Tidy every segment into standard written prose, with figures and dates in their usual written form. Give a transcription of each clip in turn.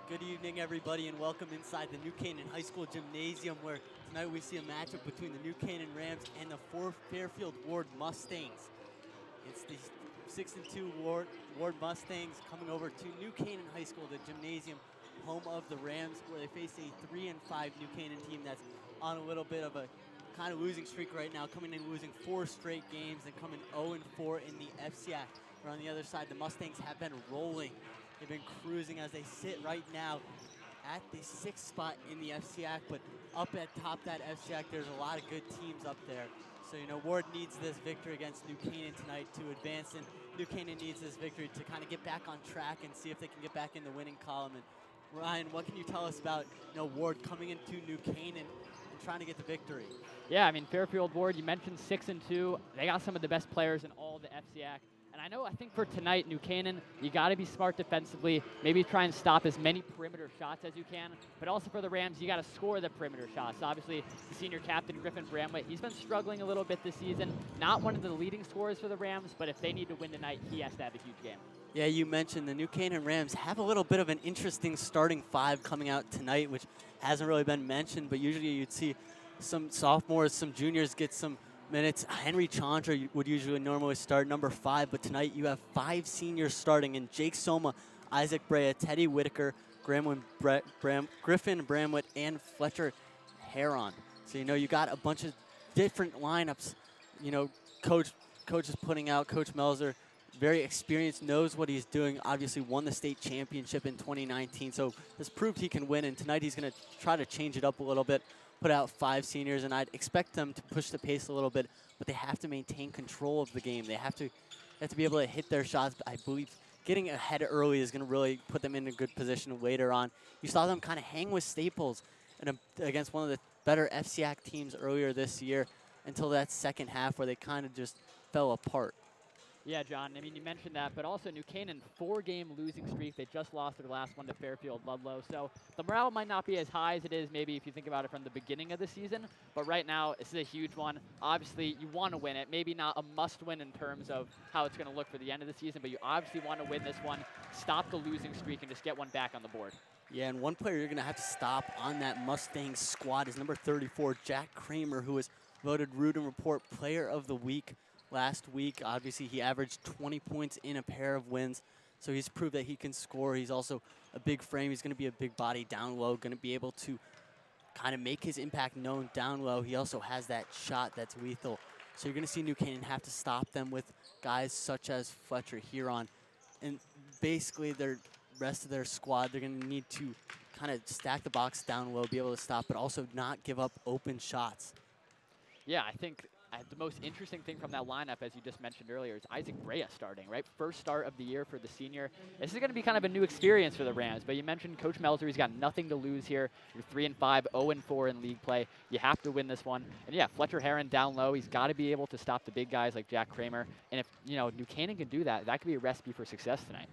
Good evening, everybody, and welcome inside the New Canaan High School Gymnasium, where tonight we see a matchup between the New Canaan Rams and the Fairfield Warde Mustangs. It's the 6-2 Warde Mustangs coming over to New Canaan High School, the gymnasium, home of the Rams, where they face a 3-5 New Canaan team that's on a little bit of a kind of losing streak right now, coming in losing 4 straight games and coming 0-4 in the FCAC. Where on the other side, the Mustangs have been rolling. They've been cruising as they sit right now at the 6th spot in the FCAC, but up at top that FCAC, there's a lot of good teams up there. So, you know, Warde needs this victory against New Canaan tonight to advance, and New Canaan needs this victory to kind of get back on track and see if they can get back in the winning column. And Ryan, what can you tell us about, you know, Warde coming into New Canaan and trying to get the victory? Yeah, I mean, Fairfield Warde, you mentioned 6-2. They got some of the best players in all the FCAC. And I think for tonight, New Canaan, you got to be smart defensively, maybe try and stop as many perimeter shots as you can, but also for the Rams, you got to score the perimeter shots. Obviously, the senior captain, Griffin Bramlett, he's been struggling a little bit this season. Not one of the leading scorers for the Rams, but if they need to win tonight, he has to have a huge game. Yeah, you mentioned the New Canaan Rams have a little bit of an interesting starting 5 coming out tonight, which hasn't really been mentioned, but usually you'd see some sophomores, some juniors get some minutes. Henry Chandra would usually normally start number 5, but tonight you have 5 seniors starting in Jake Soma, Isaac Brea, Teddy Whitaker, Griffin Bramlett, and Fletcher Heron. So, you know, you got a bunch of different lineups. You know, coach is putting out, Coach Melzer, very experienced, knows what he's doing, obviously won the state championship in 2019, so has proved he can win, and tonight he's going to try to change it up a little bit, put out 5 seniors, and I'd expect them to push the pace a little bit, but they have to maintain control of the game. They have to be able to hit their shots. I believe getting ahead early is going to really put them in a good position later on. You saw them kind of hang with Staples against one of the better FCAC teams earlier this year until that second half where they kind of just fell apart. Yeah, John, I mean, you mentioned that, but also New Canaan, 4-game losing streak. They just lost their last one to Fairfield Ludlow. So the morale might not be as high as it is maybe if you think about it from the beginning of the season. But right now, this is a huge one. Obviously, you want to win it. Maybe not a must-win in terms of how it's going to look for the end of the season, but you obviously want to win this one, stop the losing streak, and just get one back on the board. Yeah, and one player you're going to have to stop on that Mustangs squad is number 34, Jack Kramer, who was voted Root and Report Player of the Week last week. Obviously, he averaged 20 points in a pair of wins, so he's proved that he can score. He's also a big frame. He's going to be a big body down low, going to be able to kind of make his impact known down low. He also has that shot that's lethal. So you're going to see New Canaan have to stop them with guys such as Fletcher Huron. And basically, the rest of their squad, they're going to need to kind of stack the box down low, be able to stop, but also not give up open shots. Yeah, I think the most interesting thing from that lineup, as you just mentioned earlier, is Isaac Brea starting, right? First start of the year for the senior. This is going to be kind of a new experience for the Rams, but you mentioned Coach Melzer, he's got nothing to lose here. You're 3-5, 0-4 in league play. You have to win this one. And yeah, Fletcher Herron down low, he's got to be able to stop the big guys like Jack Kramer. And if, New Canaan can do that, that could be a recipe for success tonight.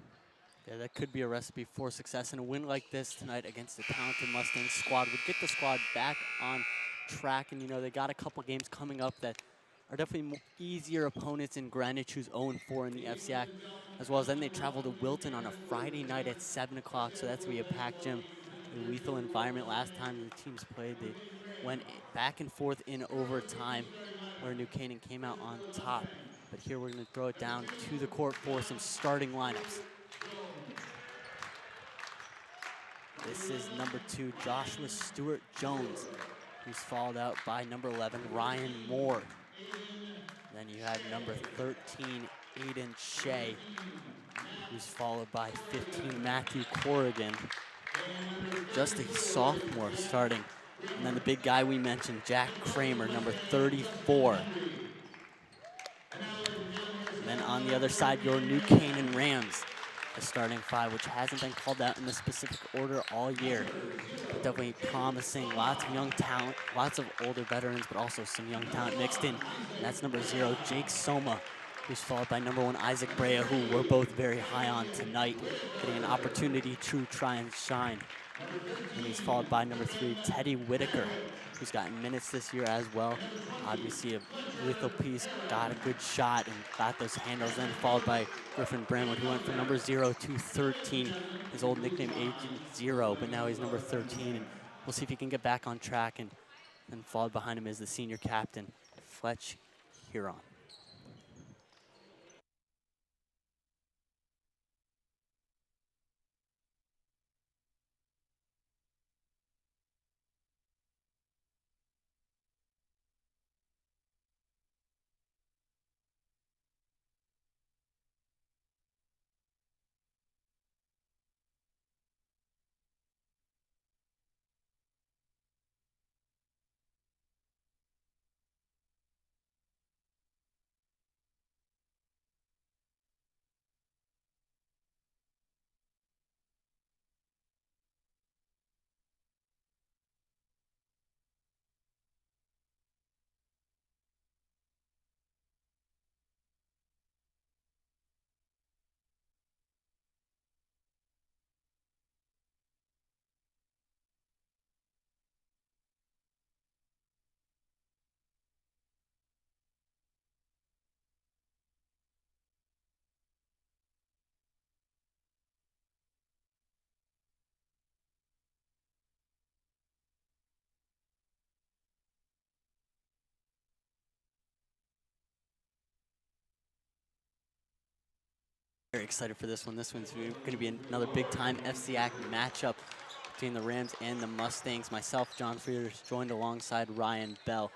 Yeah, that could be a recipe for success. And a win like this tonight against the talented Mustangs squad would get the squad back on track. And, they got a couple games coming up that are definitely easier opponents in Greenwich, who's 0-4 in the FCAC, as well as then they travel to Wilton on a Friday night at 7 o'clock. So that's going to be a packed gym, a lethal environment. Last time the teams played, they went back and forth in overtime where New Canaan came out on top. But here we're going to throw it down to the court for some starting lineups. This is number 2, Joshua Stewart Jones, who's followed out by number 11, Ryan Moore. Then you have number 13, Aiden Shea, who's followed by 15, Matthew Corrigan. Just a sophomore starting. And then the big guy we mentioned, Jack Kramer, number 34. And then on the other side, your New Canaan Rams, the starting 5, which hasn't been called out in the specific order all year. But definitely promising, lots of young talent, lots of older veterans, but also some young talent mixed in. And that's number 0, Jake Soma, who's followed by number 1, Isaac Brea, who we're both very high on tonight, getting an opportunity to try and shine. And he's followed by number 3, Teddy Whitaker, who's gotten minutes this year as well. Obviously a lethal piece, got a good shot and got those handles, then followed by Griffin Bramwood, who went from number 0 to 13. His old nickname, Agent 0, but now he's number 13. And we'll see if he can get back on track. And then followed behind him is the senior captain, Fletch Huron. Very excited for this one. This one's going to be another big-time FCAC matchup between the Rams and the Mustangs. Myself, John Frieders, joined alongside Ryan Bell.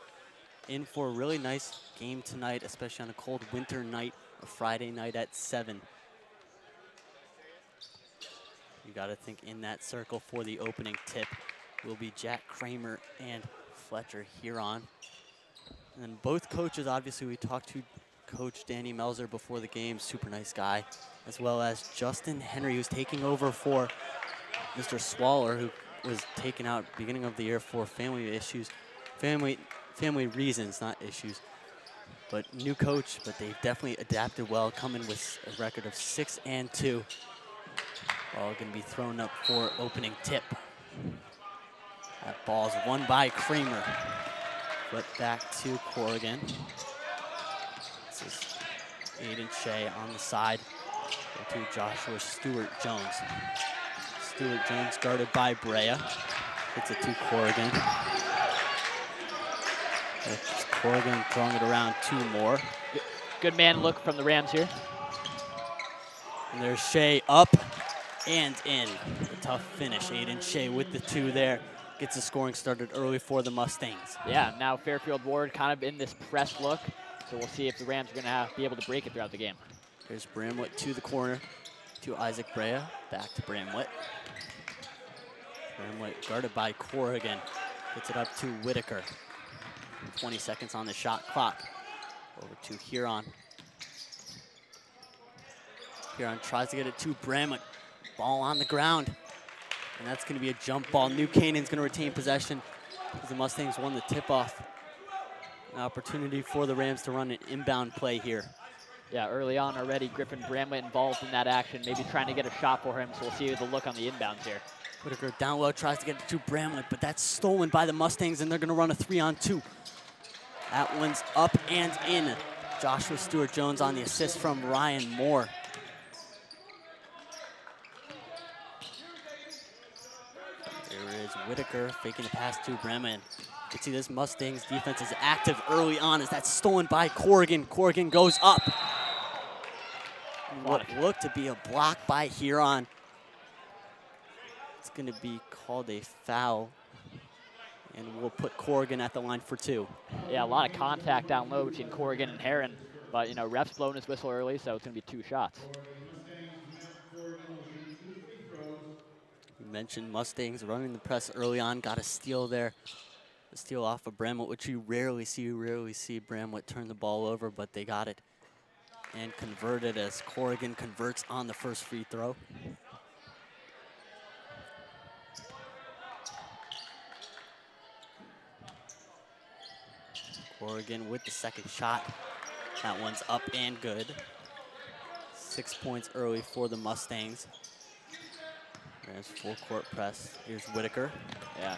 In for a really nice game tonight, especially on a cold winter night, a Friday night at 7. You got to think in that circle for the opening tip will be Jack Kramer and Fletcher Huron. And then both coaches, obviously, we talked to Coach Danny Melzer before the game, super nice guy, as well as Justin Henry, who's taking over for Mr. Swaller, who was taken out beginning of the year for family issues, family reasons, not issues. But new coach, but they've definitely adapted well, coming with a record of 6-2. Ball going to be thrown up for opening tip. That ball's won by Kramer. Flip back to Corrigan. This is Aiden Shea on the side. Go to Joshua Stewart Jones. Stewart Jones guarded by Brea. Hits it to Corrigan. It's Corrigan throwing it around 2 more. Good man look from the Rams here. And there's Shea up and in. A tough finish. Aiden Shea with the 2 there. Gets the scoring started early for the Mustangs. Yeah, now Fairfield Warde kind of in this press look. So we'll see if the Rams are going to be able to break it throughout the game. Here's Bramwitt to the corner, to Isaac Brea, back to Bramwitt. Bramwitt guarded by Corrigan, gets it up to Whitaker. 20 seconds on the shot clock. Over to Huron. Huron tries to get it to Bramlett. Ball on the ground. And that's going to be a jump ball. New Canaan's going to retain possession because the Mustangs won the tip-off. An opportunity for the Rams to run an inbound play here. Yeah, early on already, Griffin Bramlett involved in that action, maybe trying to get a shot for him, so we'll see the look on the inbounds here. Whitaker down low, tries to get it to Bramlett, but that's stolen by the Mustangs, and they're going to run a 3-on-2. That one's up and in. Joshua Stewart-Jones on the assist from Ryan Moore. There is Whitaker faking the pass to Bramlett. You can see this Mustangs defense is active early on as that's stolen by Corrigan. Corrigan goes up. What looked to be a block by Huron. It's going to be called a foul. And we'll put Corrigan at the line for 2. Yeah, a lot of contact down low between Corrigan and Heron. But, you know, ref's blown his whistle early, so it's going to be 2 shots. You mentioned Mustangs running the press early on. Got a steal there. A steal off of Bramlett, which you rarely see. You rarely see Bramlett turn the ball over, but they got it and converted as Corrigan converts on the first free throw. Corrigan with the second shot. That one's up and good. 6 points early for the Mustangs. There's full court press. Here's Whitaker. Yeah.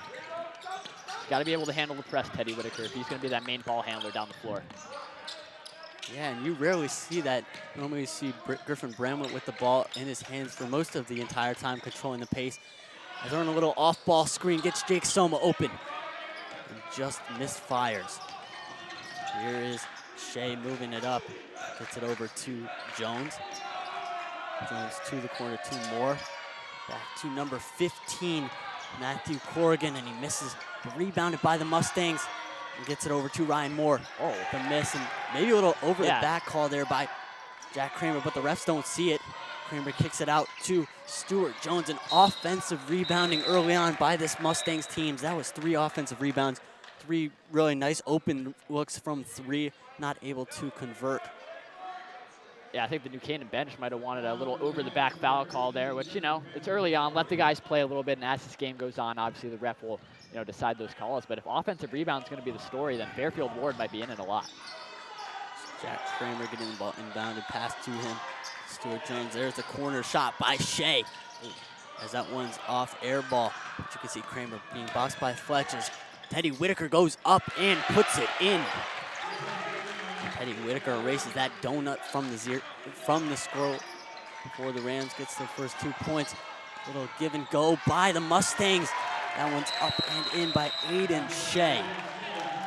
He's got to be able to handle the press, Teddy Whitaker, if he's going to be that main ball handler down the floor. Yeah, and you rarely see that. Normally you see Griffin Bramlett with the ball in his hands for most of the entire time, controlling the pace. As they're on a little off-ball screen, gets Jake Soma open. And just misfires. Here is Shea moving it up. Gets it over to Jones. Jones to the corner, 2 more. Back to number 15, Matthew Corrigan, and he misses. Rebounded by the Mustangs and gets it over to Ryan Moore. Oh, the miss, and maybe a little over the back call there by Jack Kramer, but the refs don't see it. Kramer kicks it out to Stewart-Jones, an offensive rebounding early on by this Mustangs teams. That was 3 offensive rebounds, 3 really nice open looks from 3, not able to convert. Yeah, I think the New Canaan bench might have wanted a little over-the-back foul call there, which, you know, it's early on. Let the guys play a little bit, and as this game goes on, obviously the ref will, you know, decide those calls. But if offensive rebound is going to be the story, then Fairfield Warde might be in it a lot. Jack Kramer getting the ball inbounded pass to him. Stewart-Jones, there's the corner shot by Shea. As that one's off air ball. But you can see Kramer being boxed by Fletch as Teddy Whitaker goes up and puts it in. Teddy Whitaker erases that donut from the scroll before the Rams gets their first 2 points. Little give and go by the Mustangs. That one's up and in by Aiden Shea.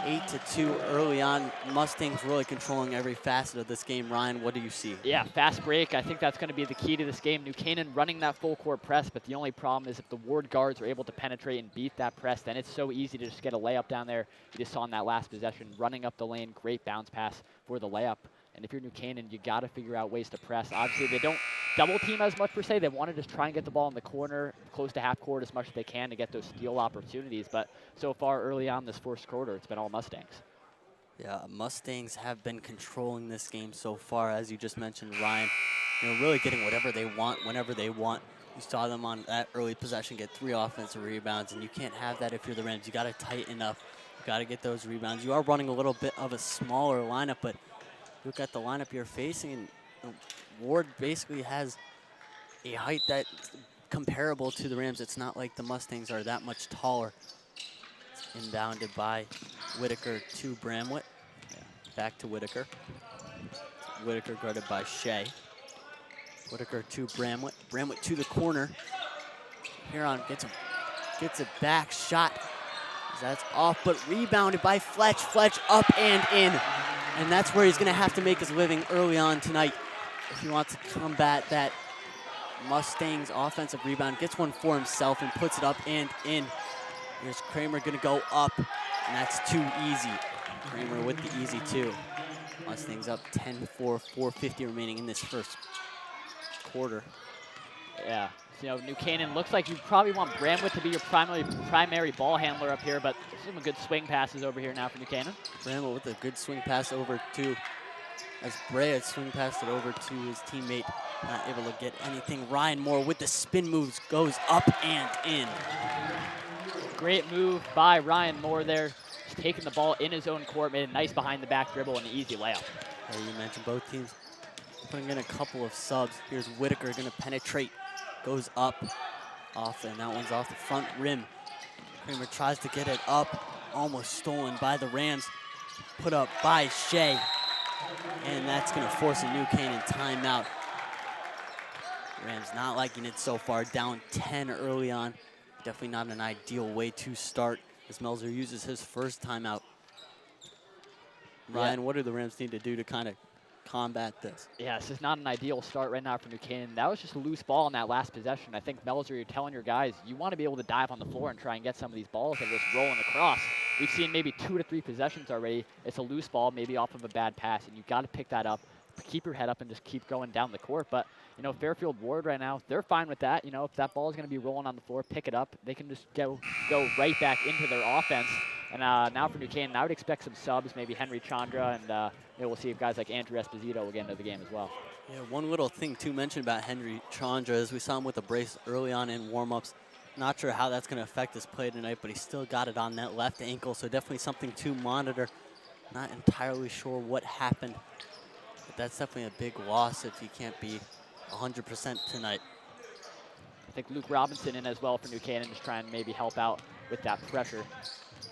8-2 early on. Mustangs really controlling every facet of this game. Ryan, what do you see? Yeah, fast break. I think that's going to be the key to this game. New Canaan running that full court press, but the only problem is if the Warde guards are able to penetrate and beat that press, then it's so easy to just get a layup down there. You just saw in that last possession, running up the lane, great bounce pass for the layup. And if you're New Canaan, you got to figure out ways to press. Obviously, they don't double team as much per se. They want to just try and get the ball in the corner, close to half court as much as they can to get those steal opportunities. But so far early on this first quarter, it's been all Mustangs. Yeah, Mustangs have been controlling this game so far, as you just mentioned, Ryan. You know, really getting whatever they want, whenever they want. You saw them on that early possession get 3 offensive rebounds, and you can't have that if you're the Rams. You got to tighten up. You got to get those rebounds. You are running a little bit of a smaller lineup, but look at the lineup you're facing, and Warde basically has a height that's comparable to the Rams. It's not like the Mustangs are that much taller. It's inbounded by Whitaker to Bramlett. Back to Whitaker. Whitaker guarded by Shea. Whitaker to Bramlett. Bramlett to the corner. Huron gets a back shot. That's off, but rebounded by Fletch. Fletch up and in. And that's where he's going to have to make his living early on tonight if he wants to combat that Mustangs offensive rebound. Gets one for himself and puts it up and in. Here's Kramer going to go up, and that's too easy. Kramer with the easy 2. Mustangs up 10-4, 4:50 remaining in this first quarter. Yeah. You know, New Canaan looks like you probably want Bramlett to be your primary ball handler up here, but some good swing passes over here now for New Canaan. Bramlett with a good swing pass over to as Brea swing passed it over to his teammate, not able to get anything. Ryan Moore with the spin moves goes up and in. Great move by Ryan Moore there. Just taking the ball in his own court, made a nice behind the back dribble and an easy layup. Yeah, you mentioned both teams putting in a couple of subs. Here's Whitaker gonna penetrate, goes up, off, and that one's off the front rim. Kramer tries to get it up, almost stolen by the Rams. Put up by Shea, and that's gonna force a New Canaan timeout. Rams not liking it so far, down 10 early on. Definitely not an ideal way to start as Melzer uses his first timeout. Ryan, what do the Rams need to do to kind of combat this? Yeah, this is not an ideal start right now for New Canaan. That was just a loose ball in that last possession. I think, Melzer, you're telling your guys, you want to be able to dive on the floor and try and get some of these balls that are just rolling across. We've seen maybe 2 to 3 possessions already. It's a loose ball, maybe off of a bad pass, and you've got to pick that up, keep your head up, and just keep going down the court. But, you know, Fairfield Warde right now, they're fine with that. You know, if that ball is going to be rolling on the floor, pick it up. They can just go right back into their offense. And now for New Canaan, I would expect some subs, maybe Henry Chandra, and maybe we'll see if guys like Andrew Esposito will get into the game as well. Yeah, one little thing to mention about Henry Chandra is we saw him with a brace early on in warm-ups. Not sure how that's going to affect his play tonight, but he still got it on that left ankle, so definitely something to monitor. Not entirely sure what happened, but that's definitely a big loss if he can't be 100% tonight. I think Luke Robinson in as well for New Canaan, just trying to maybe help out with that pressure.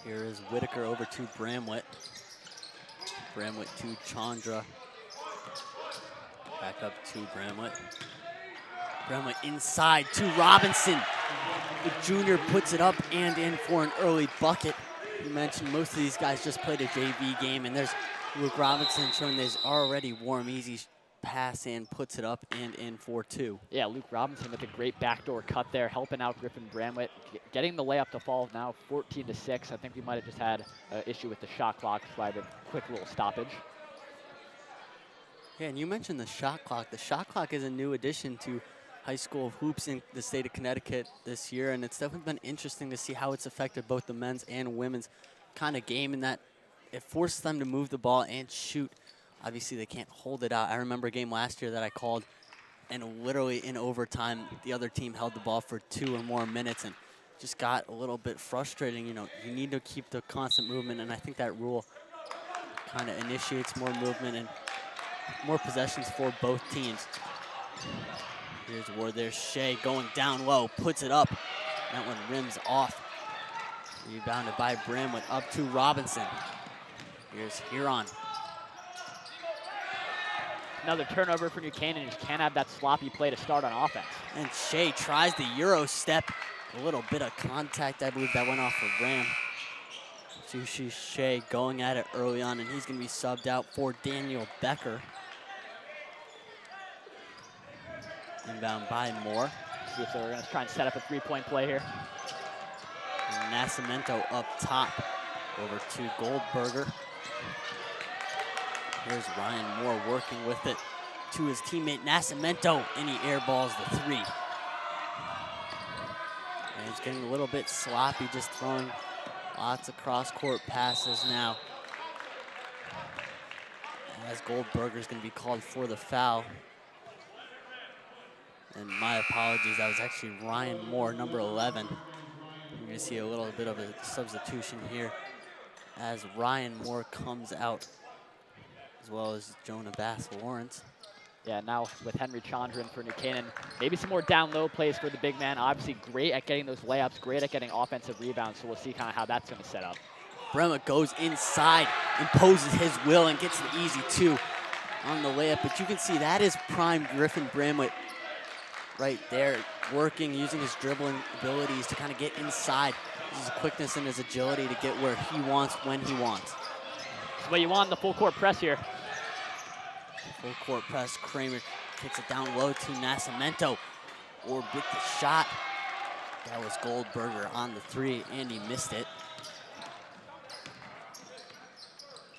Here is Whitaker over to Bramwett. Bramwett to Chandra. Back up to Bramwett. Bramwett inside to Robinson. The junior puts it up and in for an early bucket. You mentioned most of these guys just played a JV game, and there's Luke Robinson showing there's already warm, easy pass and puts it up and in for 2. Yeah, Luke Robinson with a great backdoor cut there, helping out Griffin Bramwett, getting the layup to fall now 14-6. I think we might have just had an issue with the shot clock, so I had a quick little stoppage. Yeah, and you mentioned the shot clock. The shot clock is a new addition to high school hoops in the state of Connecticut this year, and it's definitely been interesting to see how it's affected both the men's and women's kind of game, in that it forces them to move the ball and shoot. Obviously, they can't hold it out. I remember a game last year that I called, and literally in overtime, the other team held the ball for 2 or more minutes, and just got a little bit frustrating. You know, you need to keep the constant movement, and I think that rule kind of initiates more movement and more possessions for both teams. Here's Ward. There's Shea going down low, puts it up. That one rims off. Rebounded by Bramwett up to Robinson. Here's Huron. Another turnover for New Canaan. You just can't have that sloppy play to start on offense. And Shea tries the Euro step. A little bit of contact, I believe that went off of Ram. Sushi Shea going at it early on, and he's going to be subbed out for Daniel Becker. Inbound by Moore. See if they're going to try and set up a 3-point play here. And Nascimento up top over to Goldberger. Here's Ryan Moore working with it to his teammate Nascimento, and he airballs the 3. And he's getting a little bit sloppy, just throwing lots of cross-court passes now. As Goldberger's going to be called for the foul. And my apologies, that was actually Ryan Moore, number 11. You're going to see a little bit of a substitution here as Ryan Moore comes out, as well as Jonah Bass-Lawrence. Yeah, now with Henry Chandra for New Canaan, maybe some more down-low plays for the big man. Obviously great at getting those layups, great at getting offensive rebounds, so we'll see kind of how that's going to set up. Bramwett goes inside, imposes his will, and gets the easy 2 on the layup. But you can see that is prime Griffin Bramwett right there, working, using his dribbling abilities to kind of get inside. His quickness and his agility to get where he wants, when he wants. That's what you want in the full-court press here. Full court press, Kramer kicks it down low to Nascimento. Or with the shot. That was Goldberger on the 3, and he missed it.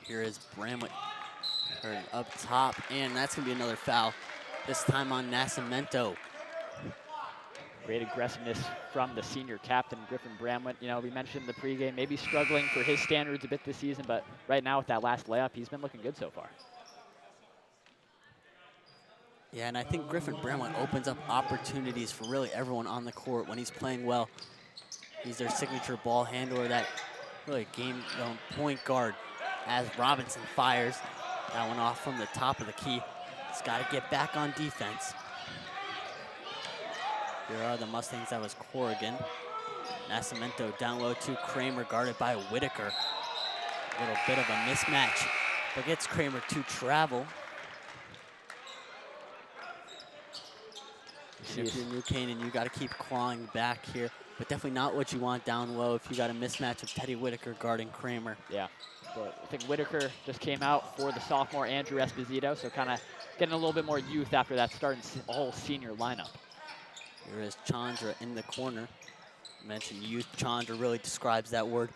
Here is Bramwett up top, and that's gonna be another foul. This time on Nascimento. Great aggressiveness from the senior captain, Griffin Bramwett. You know, we mentioned in the pregame, maybe struggling for his standards a bit this season, but right now with that last layup, he's been looking good so far. Yeah, and I think Griffin Bramwell opens up opportunities for really everyone on the court when he's playing well. He's their signature ball handler, that really game point guard, as Robinson fires. That one off from the top of the key. He's got to get back on defense. Here are the Mustangs. That was Corrigan. Nascimento down low to Kramer, guarded by Whitaker. A little bit of a mismatch, but gets Kramer to travel. If you're New Canaan, you got to keep clawing back here, but definitely not what you want down low if you got a mismatch of Teddy Whitaker guarding Kramer. Yeah, but I think Whitaker just came out for the sophomore Andrew Esposito, so kind of getting a little bit more youth after that starting whole senior lineup. Here is Chandra in the corner. I mentioned youth. Chandra really describes that word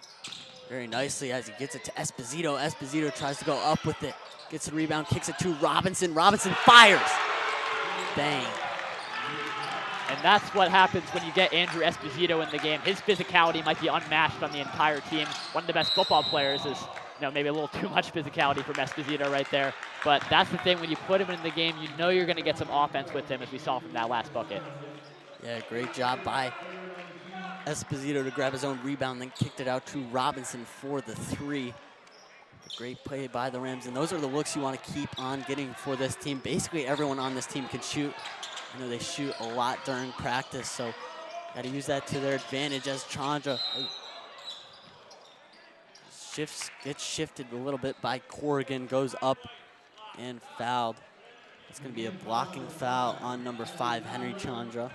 very nicely as he gets it to Esposito. Esposito tries to go up with it, gets the rebound, kicks it to Robinson. Robinson fires. Bang. And that's what happens when you get Andrew Esposito in the game. His physicality might be unmatched on the entire team. One of the best football players is, maybe a little too much physicality from Esposito right there. But that's the thing, when you put him in the game, you know you're going to get some offense with him, as we saw from that last bucket. Yeah, great job by Esposito to grab his own rebound, then kicked it out to Robinson for the three. A great play by the Rams, and those are the looks you want to keep on getting for this team. Basically, everyone on this team can shoot. I know they shoot a lot during practice, so got to use that to their advantage as Chandra gets shifted a little bit by Corrigan, goes up and fouled. It's going to be a blocking foul on number 5, Henry Chandra.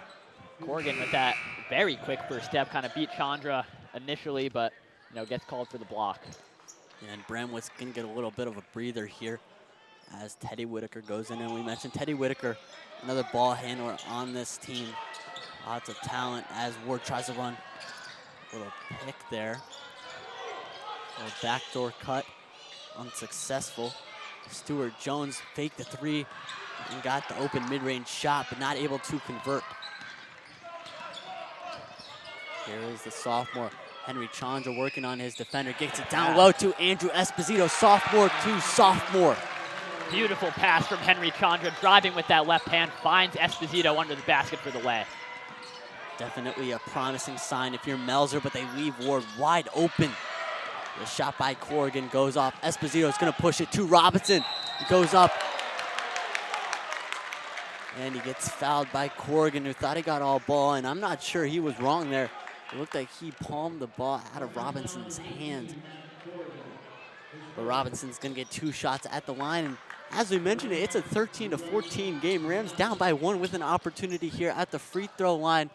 Corrigan with that very quick first step, kind of beat Chandra initially, but gets called for the block. And Bramwood's going to get a little bit of a breather here as Teddy Whitaker goes in. And we mentioned Teddy Whitaker, another ball handler on this team. Lots of talent as Ward tries to run. A little pick there. A little backdoor cut, unsuccessful. Stuart Jones faked the three and got the open mid-range shot, but not able to convert. Here is the sophomore, Henry Chandra, working on his defender. Gets it down low to Andrew Esposito, sophomore to sophomore. Beautiful pass from Henry Chandra, driving with that left hand, finds Esposito under the basket for the lay. Definitely a promising sign if you're Melzer, but they leave Ward wide open. The shot by Corrigan goes off. Esposito's gonna push it to Robinson. He goes up. And he gets fouled by Corrigan, who thought he got all ball, and I'm not sure he was wrong there. It looked like he palmed the ball out of Robinson's hands. But Robinson's gonna get 2 shots at the line, and as we mentioned, it's a 13-14 game. Rams down by 1 with an opportunity here at the free throw line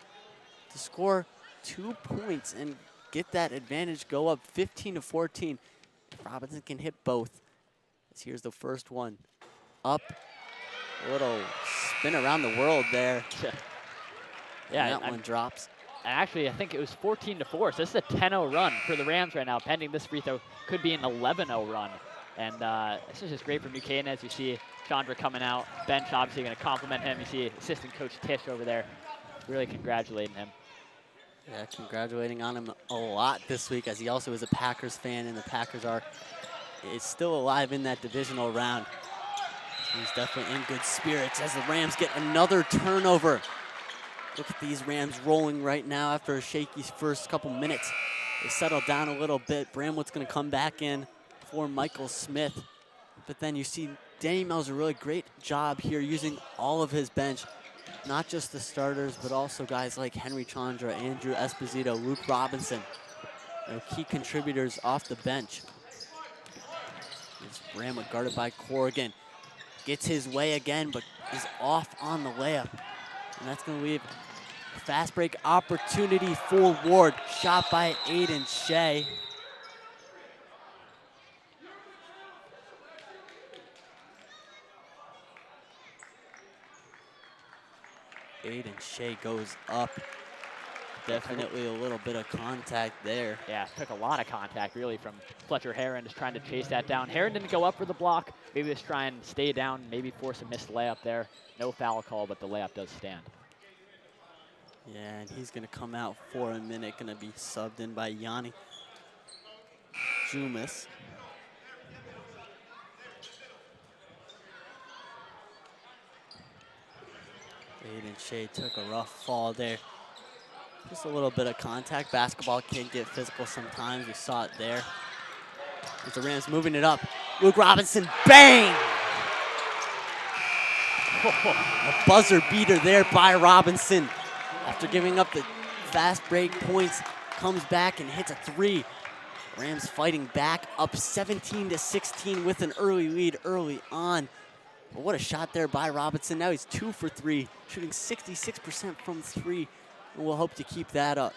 to score 2 points and get that advantage, go up 15-14. If Robinson can hit both. Here's the first one. Up, a little spin around the world there. Yeah, and that one drops. Actually, I think it was 14-4, so this is a 10-0 run for the Rams right now. Pending this free throw, could be an 11-0 run. And this is just great for New Canaan as you see Chandra coming out. Bench obviously going to compliment him. You see assistant coach Tish over there really congratulating him. Yeah, congratulating on him a lot this week, as he also is a Packers fan, and the Packers is still alive in that divisional round. He's definitely in good spirits as the Rams get another turnover. Look at these Rams rolling right now after a shaky first couple minutes. They settle down a little bit. Bramwood's going to come back in for Michael Smith. But then you see Danny Mel's a really great job here using all of his bench. Not just the starters, but also guys like Henry Chandra, Andrew Esposito, Luke Robinson. Key contributors off the bench. It's Bramwood guarded by Corrigan. Gets his way again, but is off on the layup. And that's going to leave a fast break opportunity for Ward. Shot by Aiden Shea. Aiden Shea goes up. Definitely a little bit of contact there. Yeah, took a lot of contact really from Fletcher Heron, just trying to chase that down. Heron didn't go up for the block. Maybe just try and stay down, maybe force a missed layup there. No foul call, but the layup does stand. Yeah, and he's going to come out for a minute, going to be subbed in by Yanni Jumis. Aiden Shea took a rough fall there. Just a little bit of contact. Basketball can get physical sometimes. We saw it there. As the Rams moving it up. Luke Robinson, bang! A buzzer beater there by Robinson. After giving up the fast break points, comes back and hits a three. Rams fighting back, up 17-16 with an early lead early on. But what a shot there by Robinson. Now he's 2 for 3, shooting 66% from 3. And we'll hope to keep that up.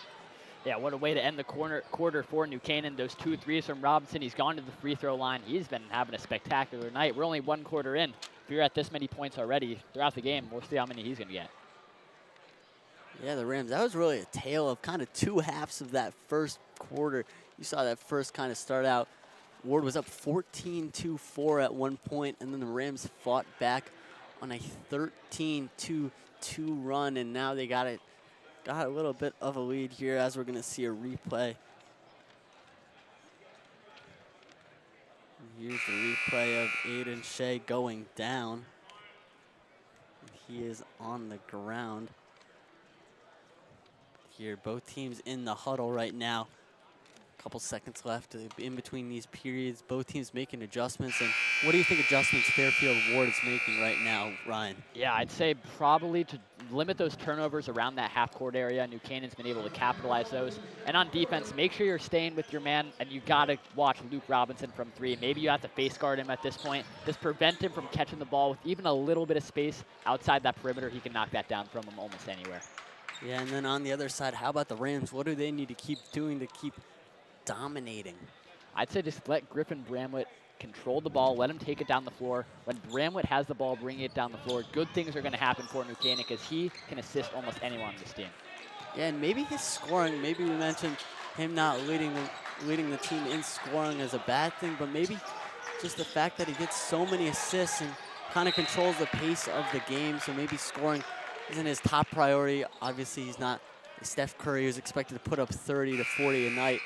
Yeah, what a way to end the quarter for New Canaan. Those 2 threes from Robinson. He's gone to the free throw line. He's been having a spectacular night. We're only 1 quarter in. If you're at this many points already throughout the game, we'll see how many he's going to get. Yeah, the Rams, that was really a tale of kind of 2 halves of that first quarter. You saw that first kind of start out. Warde was up 14-4 at one point, and then the Rams fought back on a 13-2 run, and now they got a little bit of a lead here as we're going to see a replay. And here's the replay of Aiden Shea going down. He is on the ground. Here, both teams in the huddle right now. Couple seconds left in between these periods. Both teams making adjustments. And what do you think adjustments Fairfield Warde is making right now, Ryan? Yeah, I'd say probably to limit those turnovers around that half-court area. New Canaan's been able to capitalize those. And on defense, make sure you're staying with your man, and you got to watch Luke Robinson from 3. Maybe you have to face guard him at this point. Just prevent him from catching the ball with even a little bit of space outside that perimeter. He can knock that down from him almost anywhere. Yeah, and then on the other side, how about the Rams? What do they need to keep doing to keep dominating? I'd say just let Griffin Bramlett control the ball, let him take it down the floor. When Bramlett has the ball, bringing it down the floor, good things are going to happen for New Canaan because he can assist almost anyone on this team. Yeah, and maybe his scoring, maybe we mentioned him not leading the team in scoring as a bad thing, but maybe just the fact that he gets so many assists and kind of controls the pace of the game, so maybe scoring isn't his top priority. Obviously, he's not Steph Curry, who's expected to put up 30 to 40 a night.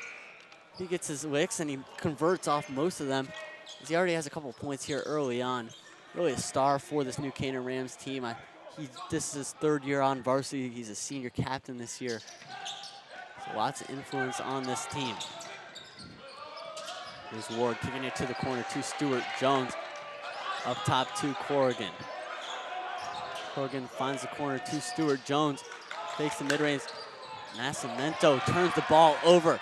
He gets his licks and he converts off most of them. He already has a couple points here early on. Really a star for this New Canaan Rams team. This is his 3rd year on varsity. He's a senior captain this year. So lots of influence on this team. Here's Warde kicking it to the corner to Stewart Jones. Up top to Corrigan. Corrigan finds the corner to Stewart Jones. Fakes the mid-range. Nascimento turns the ball over.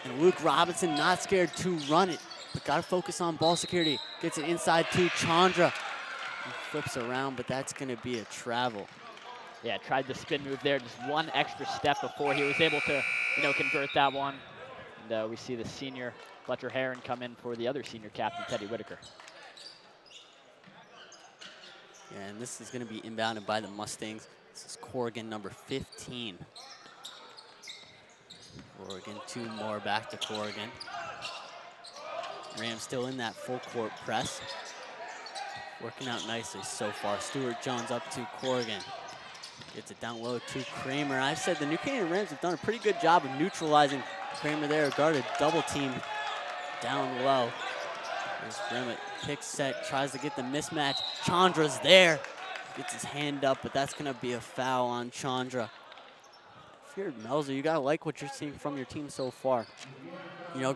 And Luke Robinson not scared to run it, but got to focus on ball security. Gets it inside to Chandra. He flips around, but that's going to be a travel. Yeah, tried the spin move there, just one extra step before he was able to, convert that one. And we see the senior Fletcher Heron come in for the other senior captain, Teddy Whitaker. Yeah, and this is going to be inbounded by the Mustangs. This is Corrigan, number 15. Corrigan, 2 more back to Corrigan. Rams still in that full court press. Working out nicely so far. Stewart Jones up to Corrigan. Gets it down low to Kramer. I've said the New Canaan Rams have done a pretty good job of neutralizing Kramer there. Guarded double team down low. There's Bramlett, pick set, tries to get the mismatch. Chandra's there. Gets his hand up, but that's going to be a foul on Chandra. If you're Melzer, you got to like what you're seeing from your team so far.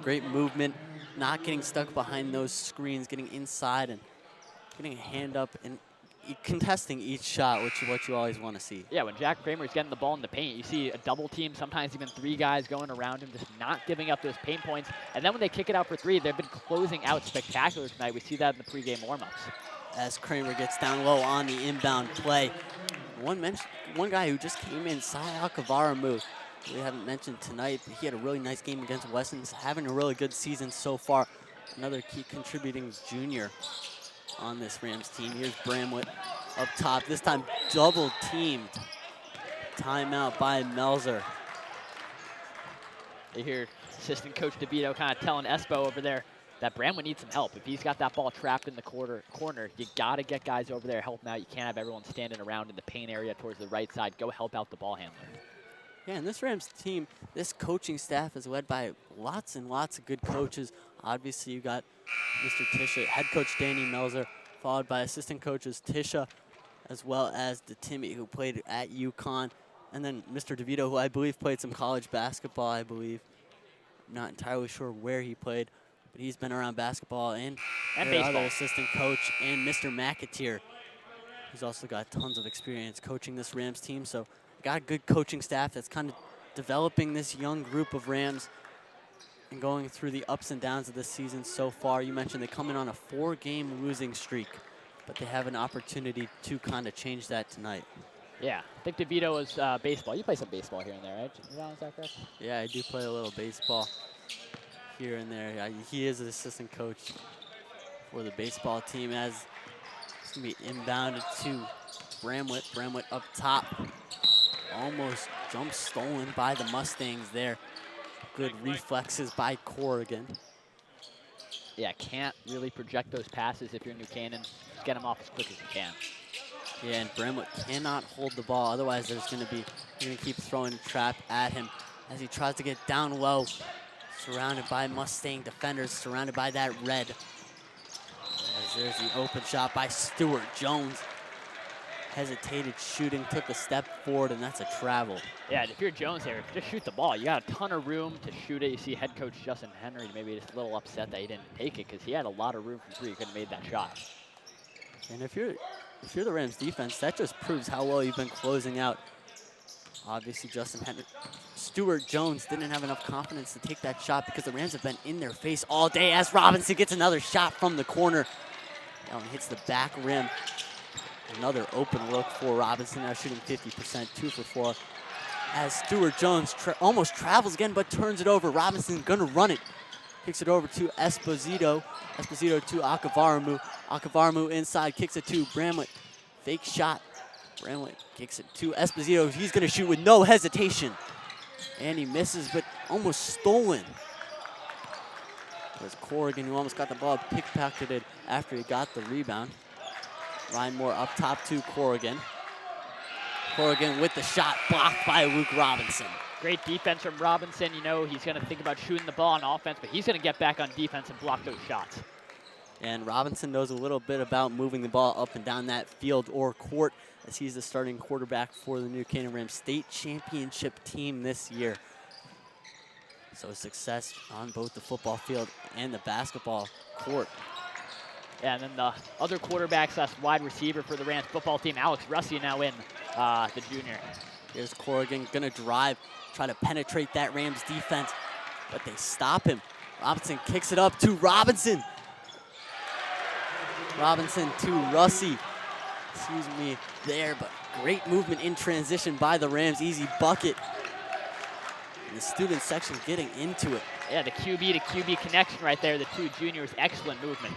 Great movement, not getting stuck behind those screens, getting inside and getting a hand up and contesting each shot, which is what you always want to see. Yeah, when Jack Kramer is getting the ball in the paint, you see a double team, sometimes even 3 guys going around him, just not giving up those paint points. And then when they kick it out for 3, they've been closing out spectacular tonight. We see that in the pregame warm-ups. As Kramer gets down low on the inbound play. One guy who just came in, Sai Alcavaramu, we haven't mentioned tonight, but he had a really nice game against Weston. He's having a really good season so far. Another key contributing junior on this Rams team. Here's Bramlett up top, this time double teamed. Timeout by Melzer. You hear assistant coach DeVito kind of telling Espo over there that Bramlett needs some help. If he's got that ball trapped in the corner, you got to get guys over there, help him out. You can't have everyone standing around in the paint area towards the right side. Go help out the ball handler. Yeah, and this Rams team, this coaching staff is led by lots and lots of good coaches. Obviously, you got Mr. Tisha, head coach Danny Melzer, followed by assistant coaches Tisha as well as DeTimmy, who played at UConn, and then Mr. DeVito, who I believe played some college basketball, I believe. I'm not entirely sure where he played, but he's been around basketball, and their baseball. other assistant coach, and Mr. McAteer, who's also got tons of experience coaching this Rams team. So got a good coaching staff that's kind of developing this young group of Rams and going through the ups and downs of this season so far. You mentioned they come in on a 4-game losing streak, but they have an opportunity to kind of change that tonight. Yeah, I think DeVito was baseball. You play some baseball here and there, right? Is that correct? Yeah, I do play a little baseball here and there. He is an assistant coach for the baseball team, as it's going to be inbounded to Bramlett. Bramlett up top. Almost jump stolen by the Mustangs there. Good reflexes by Corrigan. Yeah, can't really project those passes if you're New Canaan. Just get them off as quick as you can. Yeah, and Bramlett cannot hold the ball. Otherwise, they're going to keep throwing a trap at him as he tries to get down low. Surrounded by Mustang defenders, surrounded by that red. As there's the open shot by Stewart Jones. Hesitated shooting, took a step forward, and that's a travel. Yeah, and if you're Jones here, just shoot the ball. You got a ton of room to shoot it. You see head coach Justin Henry maybe just a little upset that he didn't take it because he had a lot of room from three. He could have made that shot. And if you're the Rams defense, that just proves how well you've been closing out. Obviously, Justin Henry. Stewart Jones didn't have enough confidence to take that shot because the Rams have been in their face all day as Robinson gets another shot from the corner. That one hits the back rim. Another open look for Robinson, now shooting 50%, 2 for 4. As Stewart Jones almost travels again, but turns it over. Robinson gonna run it. Kicks it over to Esposito. Esposito to Akavaramu. Akavaramu inside, kicks it to Bramlett. Fake shot. Bramlett kicks it to Esposito. He's gonna shoot with no hesitation. And he misses, but almost stolen. It was Corrigan who almost got the ball pickpocketed after he got the rebound. Ryan Moore up top to Corrigan. Corrigan with the shot blocked by Luke Robinson. Great defense from Robinson. You know, he's going to think about shooting the ball on offense, but he's going to get back on defense and block those shots. And Robinson knows a little bit about moving the ball up and down that field or court, as he's the starting quarterback for the New Canaan Rams state championship team this year. So success on both the football field and the basketball court. Yeah, and then the other quarterback / wide receiver for the Rams football team, Alex Russi, now in, the junior. Here's Corrigan gonna drive, try to penetrate that Rams defense, but they stop him. Robinson kicks it up to Robinson. Robinson to Russi. Excuse me there, but great movement in transition by the Rams. Easy bucket. And the student section getting into it. Yeah, the QB to QB connection right there. The two juniors, excellent movement.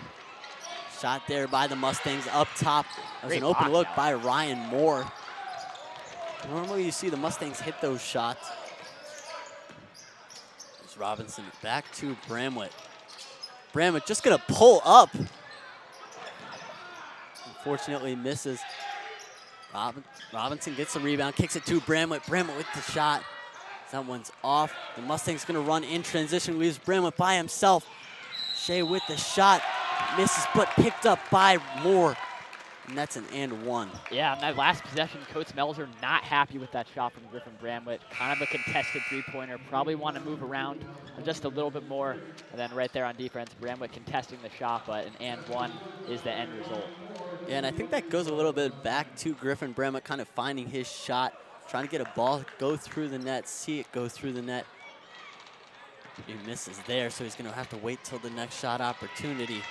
Shot there by the Mustangs up top. That was an open look by Ryan Moore. Normally you see the Mustangs hit those shots. There's Robinson back to Bramlett. Bramlett just gonna pull up. Unfortunately misses. Robinson gets the rebound, kicks it to Bramlett. Bramlett with the shot. That one's off. The Mustangs gonna run in transition, leaves Bramlett by himself. Shea with the shot. Misses, but picked up by Moore. And that's an and one. Yeah, on that last possession, Coach Melzer not happy with that shot from Griffin Bramlett. Kind of a contested three-pointer. Probably want to move around just a little bit more. And then right there on defense, Bramlett contesting the shot, but an and one is the end result. Yeah, and I think that goes a little bit back to Griffin Bramlett kind of finding his shot, trying to get a ball, go through the net, see it go through the net. He misses there, so he's going to have to wait till the next shot opportunity.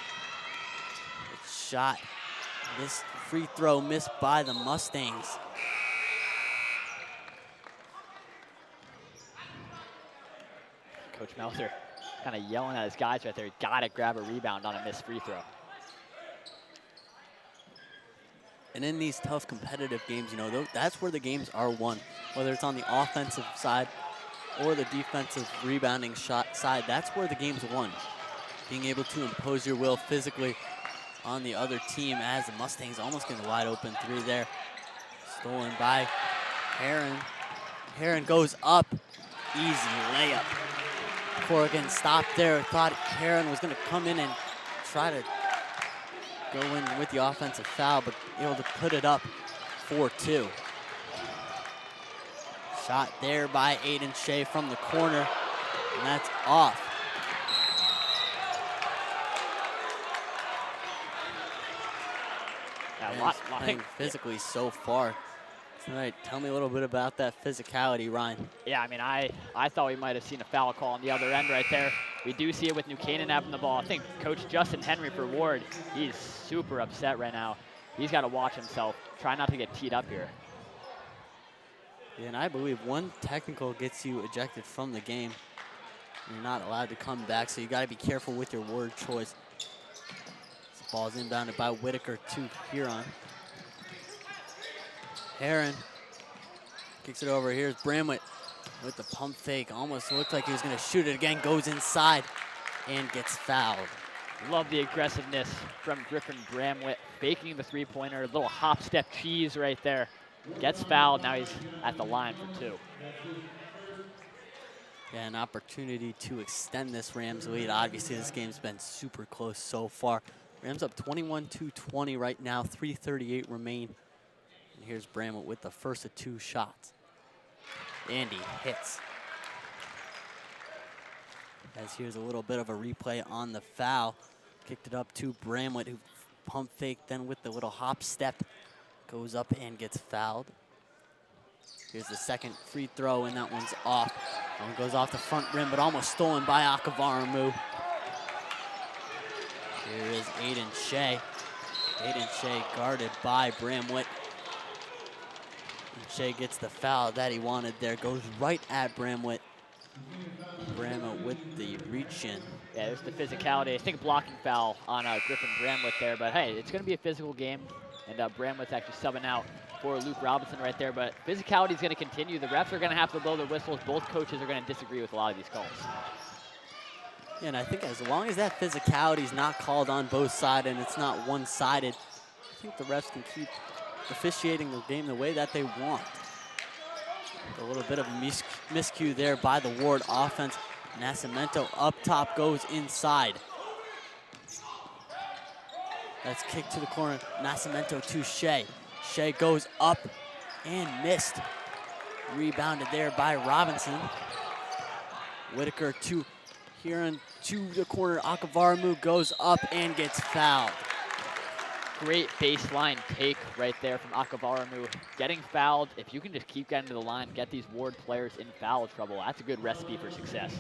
Shot. This free throw missed by the Mustangs. Coach Melzer kind of yelling at his guys right there. Got to grab a rebound on a missed free throw. And in these tough competitive games, you know, that's where the games are won. Whether it's on the offensive side or the defensive rebounding shot side, that's where the game's won. Being able to impose your will physically on the other team, as the Mustangs almost get a wide open three there. Stolen by Heron. Heron goes up. Easy layup. Corrigan stopped there. Thought Heron was going to come in and try to go in with the offensive foul, but able to put it up 4-2. Shot there by Aiden Shea from the corner, and that's off. Playing physically so far tonight. Tell me a little bit about that physicality, Ryan. Yeah, I mean, I thought we might have seen a foul call on the other end right there. We do see it with New Canaan having the ball. I think Coach Justin Henry for Warde, he's super upset right now. He's got to watch himself. Try not to get teed up here. Yeah, and I believe one technical gets you ejected from the game. You're not allowed to come back, so you got to be careful with your word choice. This ball's inbounded by Whitaker to Huron. Heron kicks it over. Here's Bramlett with the pump fake. Almost looked like he was going to shoot it again. Goes inside and gets fouled. Love the aggressiveness from Griffin Bramlett, faking the three-pointer. Little hop, step, cheese right there. Gets fouled. Now he's at the line for 2. Yeah, an opportunity to extend this Rams lead. Obviously, this game's been super close so far. Rams up 21-20 right now. 3:38 remain. And here's Bramlett with the first of 2 shots. And he hits. As here's a little bit of a replay on the foul. Kicked it up to Bramlett, who pump faked, then with the little hop step, goes up and gets fouled. Here's the second free throw, and that one's off. That one goes off the front rim, but almost stolen by Akavaramu. Here is Aiden Shea. Aiden Shea guarded by Bramlett. And Shea gets the foul that he wanted there. Goes right at Bramlett. Bramlett with the reach in. Yeah, there's the physicality. I think blocking foul on Griffin Bramlett there, but hey, it's going to be a physical game, and Bramlett's actually subbing out for Luke Robinson right there, but physicality is going to continue. The refs are going to have to blow their whistles. Both coaches are going to disagree with a lot of these calls. Yeah, and I think as long as that physicality is not called on both sides and it's not one-sided, I think the refs can keep officiating the game the way that they want. A little bit of a miscue there by the Warde offense. Nascimento up top goes inside. That's kicked to the corner. Nascimento to Shea. Shea goes up and missed. Rebounded there by Robinson. Whitaker to Huron to the corner. Akavaramu goes up and gets fouled. Great baseline take right there from Akavaramu. Getting fouled, if you can just keep getting to the line, get these Warde players in foul trouble, that's a good recipe for success.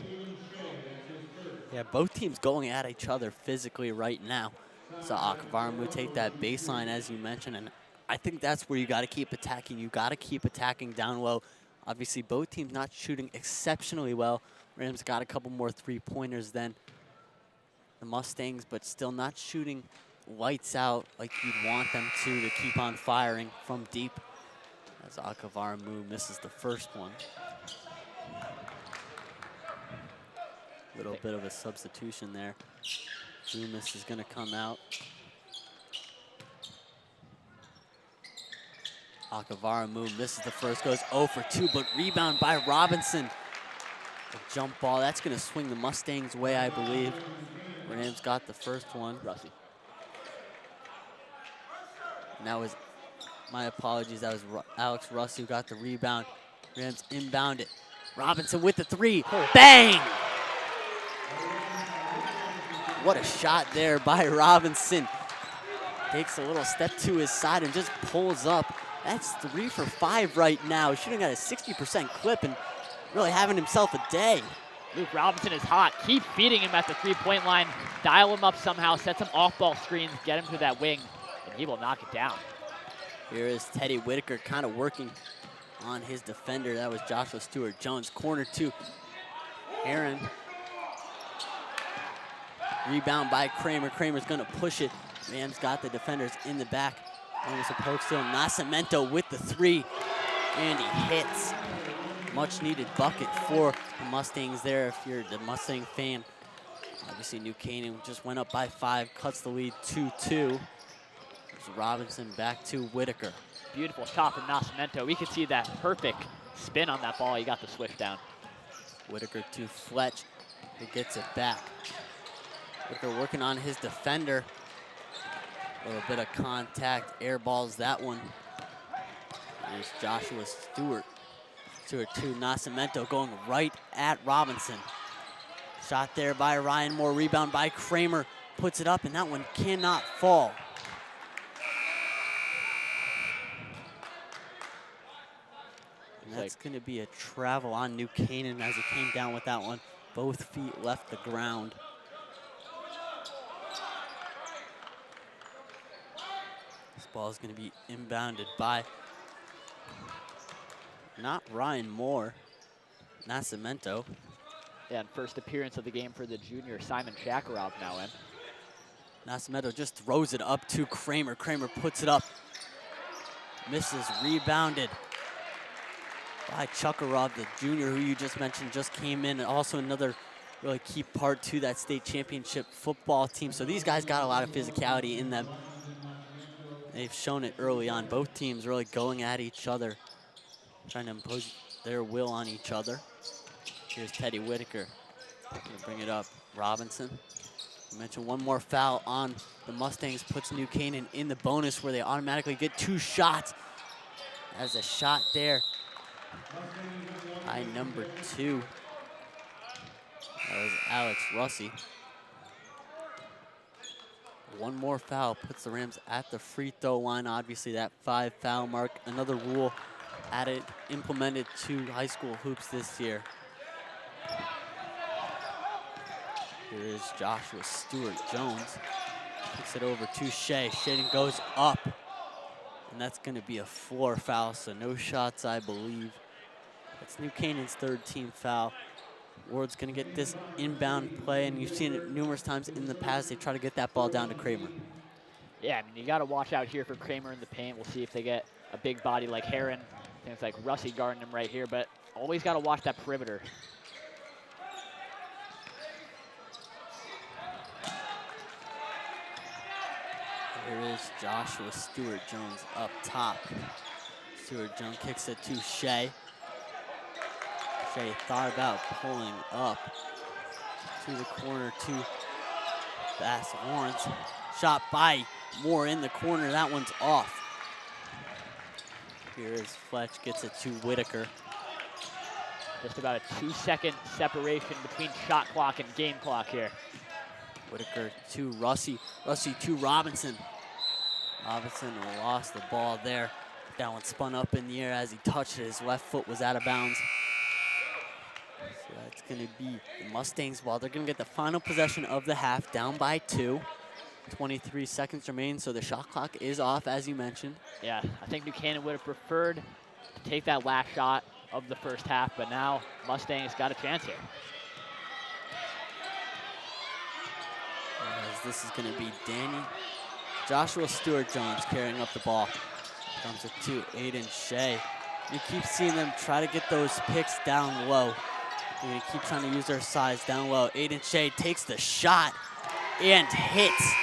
Yeah, both teams going at each other physically right now. So Akavaramu take that baseline, as you mentioned, and I think that's where you got to keep attacking. You got to keep attacking down low. Obviously, both teams not shooting exceptionally well. Rams got a couple more three-pointers than the Mustangs, but still not shooting lights out like you'd want them to keep on firing from deep, as Akavaramu misses the first one. Little bit of a substitution there. Dumas is going to come out. Akavaramu misses the first, goes 0 for 2, but rebound by Robinson. A jump ball, that's going to swing the Mustangs' way, I believe. Rams got the first one. Rusty. And that was, my apologies, that was Alex Russ who got the rebound. Rams inbound it. Robinson with the 3, bang! What a shot there by Robinson. Takes a little step to his side and just pulls up. That's 3 for 5 right now. Shooting at a 60% clip and really having himself a day. Luke Robinson is hot. Keep feeding him at the three-point line. Dial him up somehow, set some off-ball screens, get him to that wing, and he will knock it down. Here is Teddy Whitaker kind of working on his defender. That was Joshua Stewart-Jones. Corner 2, Aaron. Rebound by Kramer. Kramer's gonna push it. Rams got the defenders in the back. Almost a poke still. Nascimento with the 3, and he hits. Much needed bucket for the Mustangs there if you're the Mustang fan. Obviously New Canaan just went up by 5, cuts the lead 2-2. There's Robinson back to Whitaker. Beautiful shot from Nascimento. We could see that perfect spin on that ball. He got the swish down. Whitaker to Fletch, who gets it back. Whitaker working on his defender. A little bit of contact, airballs that one. Here's Joshua Stewart. Stewart to Nascimento, going right at Robinson. Shot there by Ryan Moore, rebound by Kramer. Puts it up, and that one cannot fall. And that's going to be a travel on New Canaan as he came down with that one. Both feet left the ground. This ball is going to be inbounded by not Ryan Moore, Nascimento. Yeah, and first appearance of the game for the junior, Simon Shakarov now in. Nascimento just throws it up to Kramer. Kramer puts it up. Misses, rebounded by Chakarov, the junior who you just mentioned, just came in. And also another really key part to that state championship football team. So these guys got a lot of physicality in them. They've shown it early on. Both teams really going at each other, trying to impose their will on each other. Here's Teddy Whitaker. Gonna bring it up. Robinson. I mentioned one more foul on the Mustangs puts New Canaan in the bonus where they automatically get 2 shots. As a shot there by number 2. That was Alex Russi. One more foul puts the Rams at the free throw line. Obviously that 5 foul mark, another rule added, implemented to high school hoops this year. Here is Joshua Stewart Jones. Kicks it over to Shea. Shea goes up. And that's going to be a 4 foul, so no shots, I believe. That's New Canaan's 3rd team foul. Warde's going to get this inbound play, and you've seen it numerous times in the past. They try to get that ball down to Kramer. Yeah, I mean, you got to watch out here for Kramer in the paint. We'll see if they get a big body like Heron. Things like Russi guarding him right here, but always got to watch that perimeter. Here is Joshua Stewart Jones up top. Stewart Jones kicks it to Shea. Shea thought about pulling up to the corner to Bass Lawrence. Shot by Moore in the corner. That one's off. Here is Fletch, gets it to Whitaker. Just about a 2-second separation between shot clock and game clock here. Whitaker to Russi. Russi to Robinson. Robinson lost the ball there. That one spun up in the air as he touched it. His left foot was out of bounds. So that's going to be the Mustangs' ball. They're going to get the final possession of the half, down by 2. 23 seconds remain, so the shot clock is off, as you mentioned. Yeah, I think New Canaan would have preferred to take that last shot of the first half, but now Mustangs got a chance here. As this is going to be Joshua Stewart Jones carrying up the ball. Comes it to Aiden Shea. You keep seeing them try to get those picks down low. They're going to keep trying to use their size down low. Aiden Shea takes the shot and hits.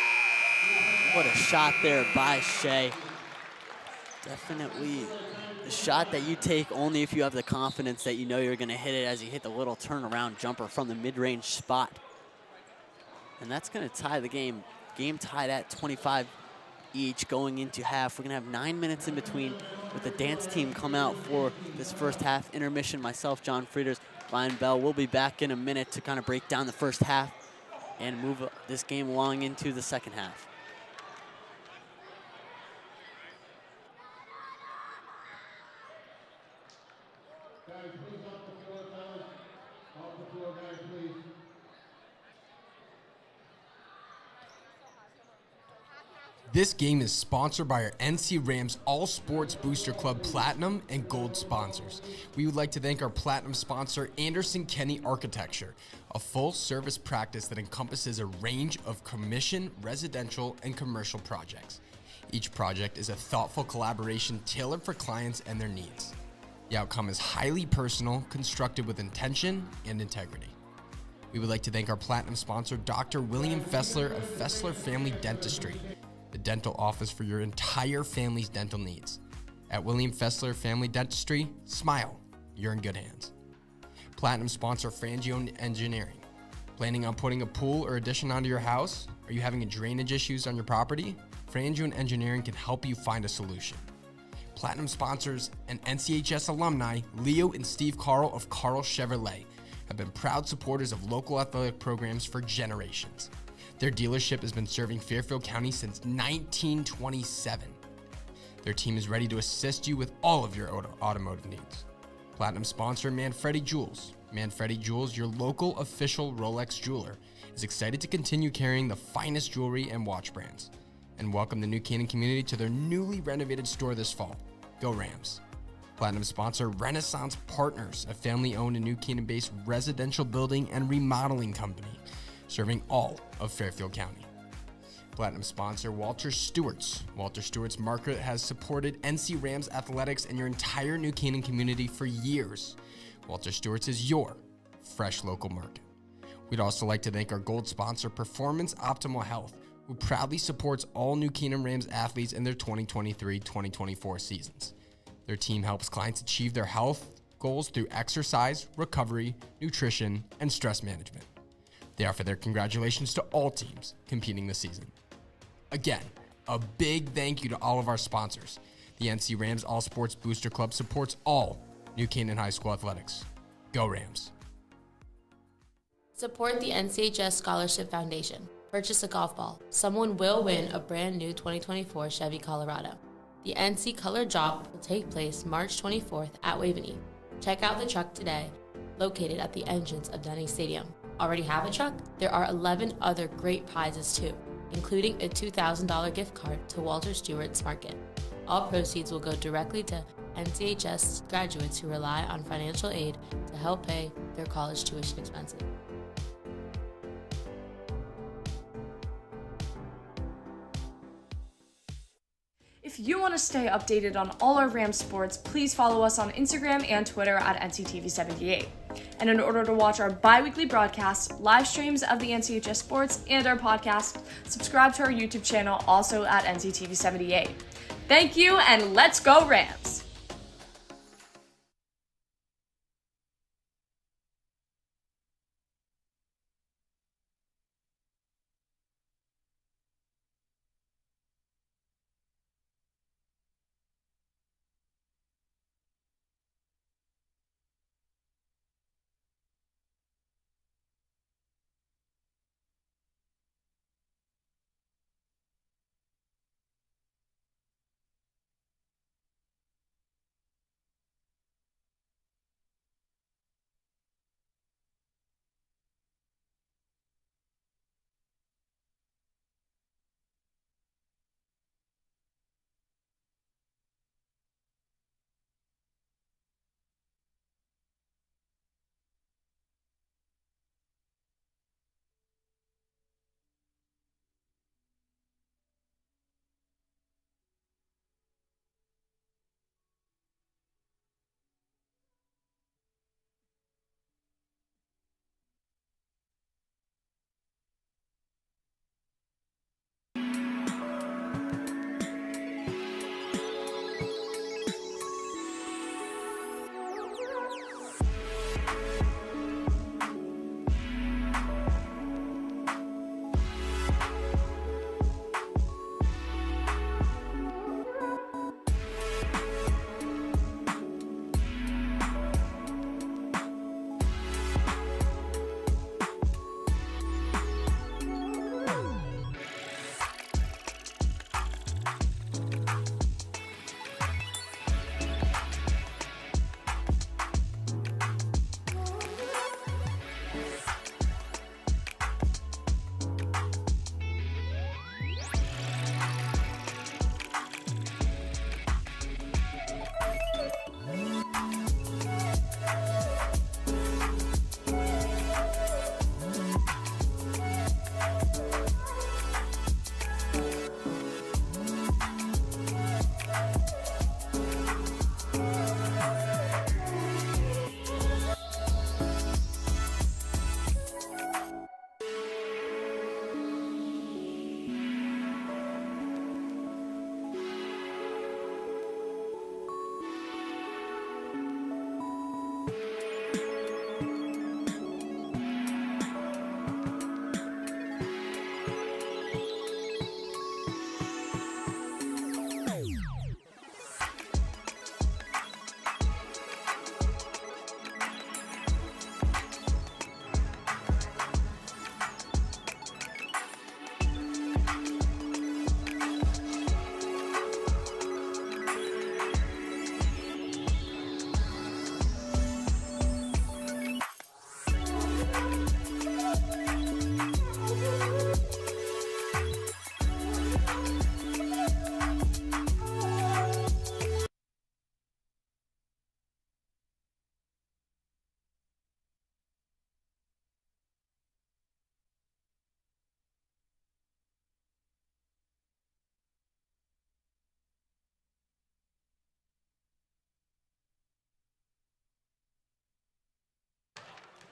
What a shot there by Shea. Definitely the shot that you take only if you have the confidence that you know you're going to hit it, as he hit the little turnaround jumper from the mid-range spot. And that's going to tie the game. Game tied at 25 each going into half. We're going to have 9 minutes in between with the dance team come out for this first half intermission. Myself, John Frieders, Ryan Bell. We'll be back in a minute to kind of break down the first half and move this game along into the second half. This game is sponsored by our NC Rams All Sports Booster Club Platinum and Gold sponsors. We would like to thank our Platinum sponsor, Anderson Kenny Architecture, a full-service practice that encompasses a range of commission, residential, and commercial projects. Each project is a thoughtful collaboration tailored for clients and their needs. The outcome is highly personal, constructed with intention and integrity. We would like to thank our Platinum sponsor, Dr. William Fessler of Fessler Family Dentistry, the dental office for your entire family's dental needs. At William Fessler Family Dentistry, smile, you're in good hands. Platinum sponsor Frangio Engineering. Planning on putting a pool or addition onto your house? Are you having drainage issues on your property? Frangio Engineering can help you find a solution. Platinum sponsors and NCHS alumni Leo and Steve Carl of Carl Chevrolet have been proud supporters of local athletic programs for generations. Their dealership has been serving Fairfield County since 1927. Their team is ready to assist you with all of your automotive needs. Platinum sponsor Manfredi Jewels. Manfredi Jewels, your local official Rolex jeweler, is excited to continue carrying the finest jewelry and watch brands and welcome the New Canaan community to their newly renovated store this fall. Go Rams. Platinum sponsor Renaissance Partners, a family-owned and New Canaan-based residential building and remodeling company serving all of Fairfield County. Platinum sponsor Walter Stewart's. Walter Stewart's market has supported NC Rams athletics and your entire New Canaan community for years. Walter Stewart's is your fresh local market. We'd also like to thank our gold sponsor Performance Optimal Health, who proudly supports all New Canaan Rams athletes in their 2023-2024 seasons. Their team helps clients achieve their health goals through exercise, recovery, nutrition, and stress management. They offer their congratulations to all teams competing this season. Again, a big thank you to all of our sponsors. The NC Rams All Sports Booster Club supports all New Canaan High School athletics. Go Rams. Support the NCHS Scholarship Foundation. Purchase a golf ball. Someone will win a brand new 2024 Chevy Colorado. The NC Color Drop will take place March 24th at Waveney. Check out the truck today, located at the entrance of Denny Stadium. Already have a truck? There are 11 other great prizes too, including a $2,000 gift card to Walter Stewart's Market. All proceeds will go directly to NCHS graduates who rely on financial aid to help pay their college tuition expenses. If you want to stay updated on all our Rams sports, please follow us on Instagram and Twitter at NCTV78. And in order to watch our bi-weekly broadcasts, live streams of the NCHS sports, and our podcast, subscribe to our YouTube channel, also at NCTV78. Thank you, and let's go Rams!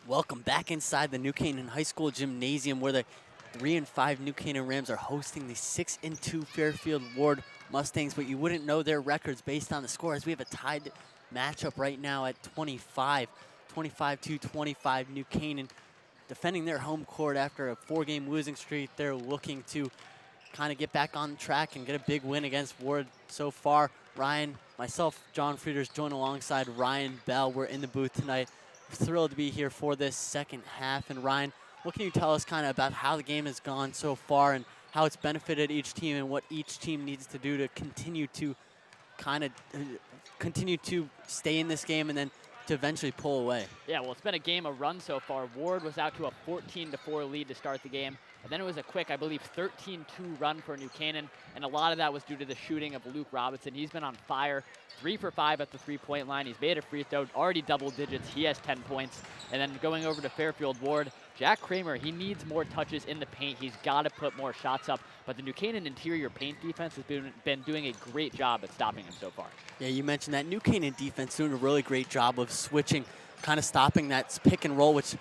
Welcome back inside the New Canaan High School Gymnasium, where the 3-5 New Canaan Rams are hosting the 6-2 Fairfield Warde Mustangs, but you wouldn't know their records based on the score, as we have a tied matchup right now at 25. 25-25 New Canaan defending their home court after a 4-game losing streak. They're looking to kind of get back on track and get a big win against Warde so far. Ryan, myself, John Frieders, joined alongside Ryan Bell. We're in the booth tonight. Thrilled to be here for this second half. And Ryan, what can you tell us kind of about how the game has gone so far and how it's benefited each team and what each team needs to do to continue to stay in this game and then to eventually pull away? Yeah, well, it's been a game of run so far. Warde was out to a 14-4 lead to start the game. And then it was a quick, I believe, 13-2 run for New Canaan. And a lot of that was due to the shooting of Luke Robinson. He's been on fire, 3 for 5 at the three-point line. He's made a free throw, already double digits. He has 10 points. And then going over to Fairfield Warde, Jack Kramer, he needs more touches in the paint. He's got to put more shots up. But the New Canaan interior paint defense has been doing a great job at stopping him so far. Yeah, you mentioned that New Canaan defense doing a really great job of switching, kind of stopping that pick and roll, which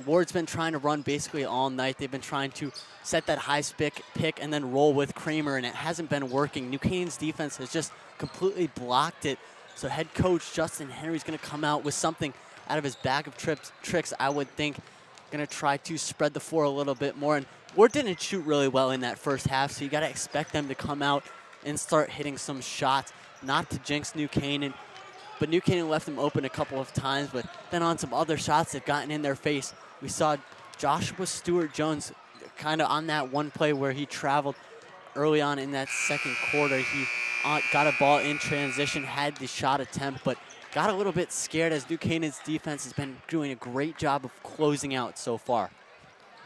Warde's been trying to run basically all night. They've been trying to set that high pick and then roll with Kramer, and it hasn't been working. New Canaan's defense has just completely blocked it. So head coach Justin Henry's going to come out with something out of his bag of tricks, I would think. Going to try to spread the floor a little bit more. And Warde didn't shoot really well in that first half, so you got to expect them to come out and start hitting some shots. Not to jinx New Canaan, but New Canaan left them open a couple of times, but then on some other shots that gotten in their face, we saw Joshua Stewart-Jones kind of on that one play where he traveled early on in that second quarter. He got a ball in transition, had the shot attempt, but got a little bit scared as New Canaan's defense has been doing a great job of closing out so far.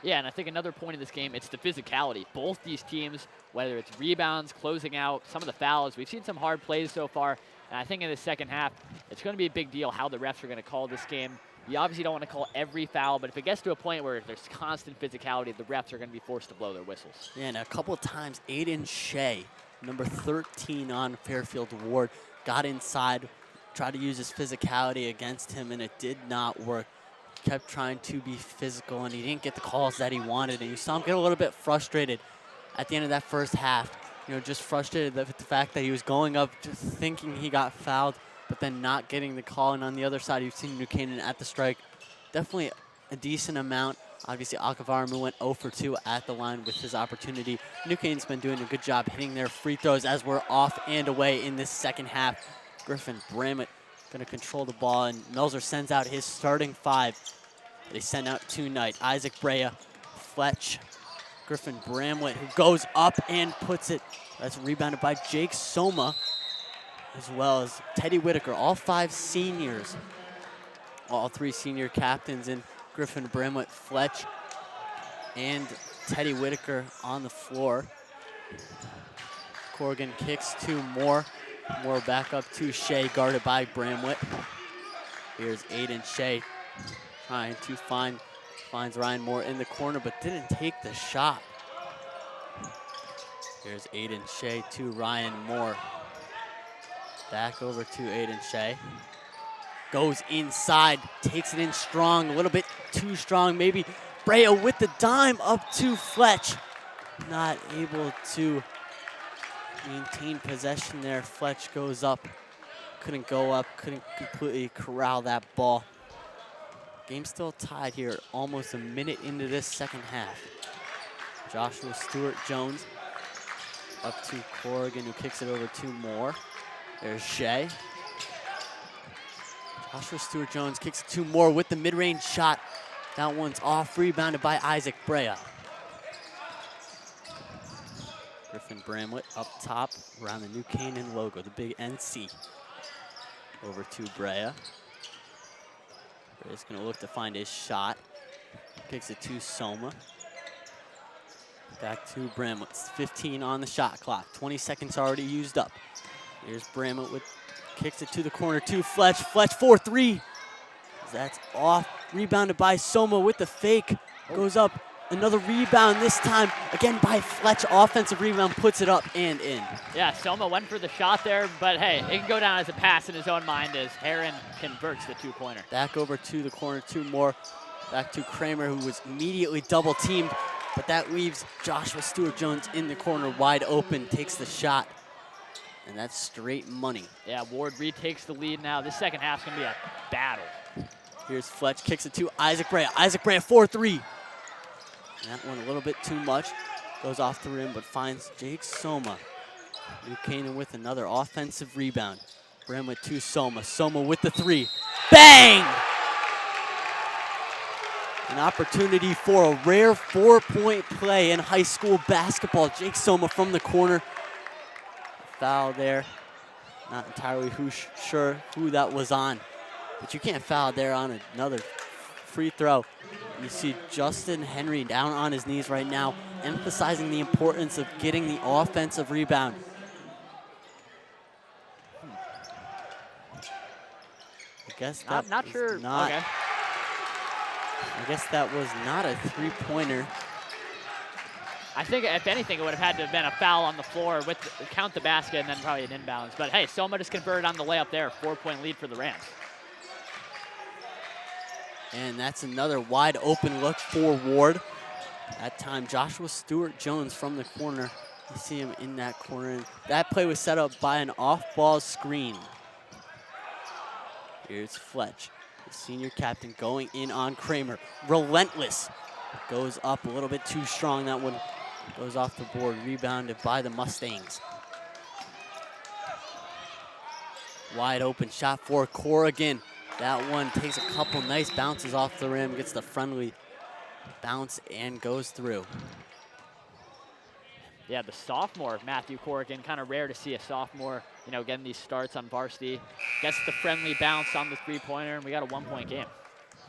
Yeah, and I think another point of this game, it's the physicality. Both these teams, whether it's rebounds, closing out, some of the fouls, we've seen some hard plays so far. And I think in the second half, it's going to be a big deal how the refs are going to call this game. You obviously don't want to call every foul, but if it gets to a point where there's constant physicality, the refs are going to be forced to blow their whistles. Yeah, and a couple of times, Aiden Shea, number 13 on Fairfield Warde, got inside, tried to use his physicality against him, and it did not work. Kept trying to be physical, and he didn't get the calls that he wanted, and you saw him get a little bit frustrated at the end of that first half. You know, just frustrated with the fact that he was going up just thinking he got fouled, but then not getting the call. And on the other side, you've seen New Canaan at the strike. Definitely a decent amount. Obviously, Akavaramu went 0 for 2 at the line with his opportunity. New Canaan's been doing a good job hitting their free throws as we're off and away in this second half. Griffin Bramlett going to control the ball, and Melzer sends out his starting 5. They send out tonight. Isaac Brea, Fletch, Griffin Bramlett, who goes up and puts it. That's rebounded by Jake Soma, as well as Teddy Whitaker. All 5 seniors, all 3 senior captains in Griffin Bramlett, Fletch, and Teddy Whitaker on the floor. Corrigan kicks 2 more. More back up to Shea, guarded by Bramlett. Here's Aiden Shea trying to finds Ryan Moore in the corner, but didn't take the shot. Here's Aiden Shea to Ryan Moore. Back over to Aiden Shea. Goes inside, takes it in strong, a little bit too strong maybe. Brea with the dime up to Fletch. Not able to maintain possession there. Fletch goes up, couldn't go up, couldn't completely corral that ball. Game still tied here, almost a minute into this second half. Joshua Stewart-Jones up to Corrigan, who kicks it over to Moore. There's Shea. Joshua Stewart-Jones kicks it to Moore with the mid-range shot. That one's off, rebounded by Isaac Brea. Griffin Bramlett up top around the New Canaan logo, the big NC. Over to Brea. Brea's gonna look to find his shot. Kicks it to Soma. Back to Bramlett. 15 on the shot clock. 20 seconds already used up. Here's Bramlett with, kicks it to the corner to Fletch. Fletch 4-3. That's off. Rebounded by Soma with the fake. Goes up. Another rebound this time, again by Fletch. Offensive rebound, puts it up and in. Yeah, Soma went for the shot there, but hey, it can go down as a pass in his own mind as Heron converts the two-pointer. Back over to the corner, 2 more. Back to Kramer, who was immediately double teamed, but that leaves Joshua Stewart-Jones in the corner wide open, takes the shot, and that's straight money. Yeah, Warde retakes the lead now. This second half's gonna be a battle. Here's Fletch, kicks it to Isaac Brea. Isaac Brea, 4-3. That one a little bit too much. Goes off the rim, but finds Jake Soma. New Canaan with another offensive rebound. Bramlett to Soma. Soma with the 3. Bang! An opportunity for a rare 4-point play in high school basketball. Jake Soma from the corner. Foul there. Not entirely sure who that was on, but you can't foul there on another free throw. You see Justin Henry down on his knees right now, emphasizing the importance of getting the offensive rebound. I guess that not sure. Not, okay. I guess that was not a three-pointer. I think if anything, it would have had to have been a foul on the floor with count the basket and then probably an inbounds. But hey, Soma just converted on the layup there. 4-point lead for the Rams. And that's another wide open look for Warde. That time, Joshua Stewart-Jones from the corner. You see him in that corner. And that play was set up by an off-ball screen. Here's Fletch, the senior captain, going in on Kramer. Relentless. Goes up a little bit too strong. That one goes off the board. Rebounded by the Mustangs. Wide open shot for Corrigan. That one takes a couple nice bounces off the rim, gets the friendly bounce and goes through. Yeah, the sophomore, Matthew Corrigan, kind of rare to see a sophomore, getting these starts on varsity. Gets the friendly bounce on the three-pointer, and we got a 1-point game.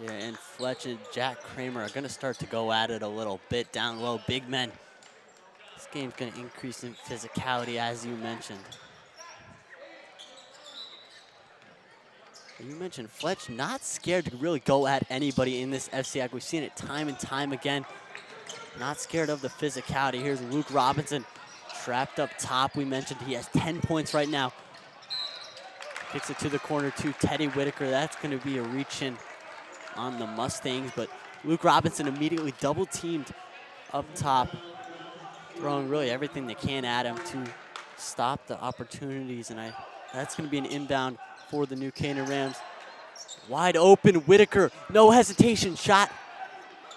Yeah, and Fletch and Jack Kramer are gonna start to go at it a little bit down low. Big men. This game's gonna increase in physicality, as you mentioned. You mentioned Fletch not scared to really go at anybody in this FCAC. We've seen it time and time again. Not scared of the physicality. Here's Luke Robinson trapped up top. We mentioned he has 10 points right now. Kicks it to the corner to Teddy Whitaker. That's going to be a reach in on the Mustangs, but Luke Robinson immediately double teamed up top, throwing really everything they can at him to stop the opportunities, and that's going to be an inbound for the New Canaan Rams. Wide open, Whitaker, no hesitation, shot.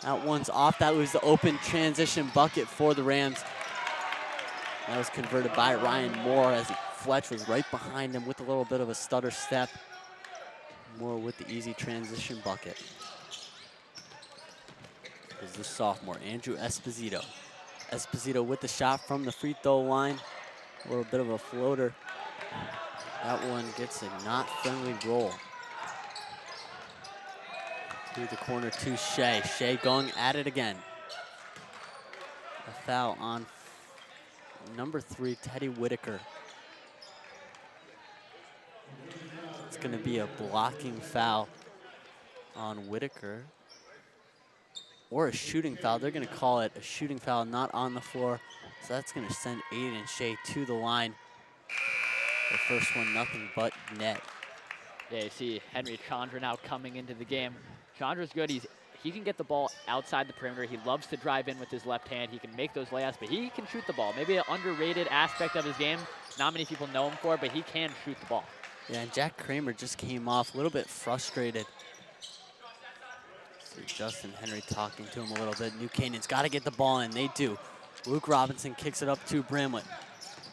That one's off. That was the open transition bucket for the Rams. That was converted by Ryan Moore as Fletch was right behind him with a little bit of a stutter step. Moore with the easy transition bucket. Is the sophomore, Andrew Esposito. Esposito with the shot from the free throw line. A little bit of a floater. That one gets a not friendly roll. To the corner to Shea. Shea going at it again. A foul on number 3, Teddy Whitaker. It's going to be a blocking foul on Whitaker. Or a shooting foul. They're going to call it a shooting foul, not on the floor. So that's going to send Aiden Shea to the line. The first one, nothing but net. Yeah, you see Henry Chandra now coming into the game. Chandra's good. He can get the ball outside the perimeter. He loves to drive in with his left hand. He can make those layups, but he can shoot the ball. Maybe an underrated aspect of his game. Not many people know him for, but he can shoot the ball. Yeah, and Jack Kramer just came off a little bit frustrated. See Justin Henry talking to him a little bit. New Canaan's got to get the ball in. They do. Luke Robinson kicks it up to Bramlett.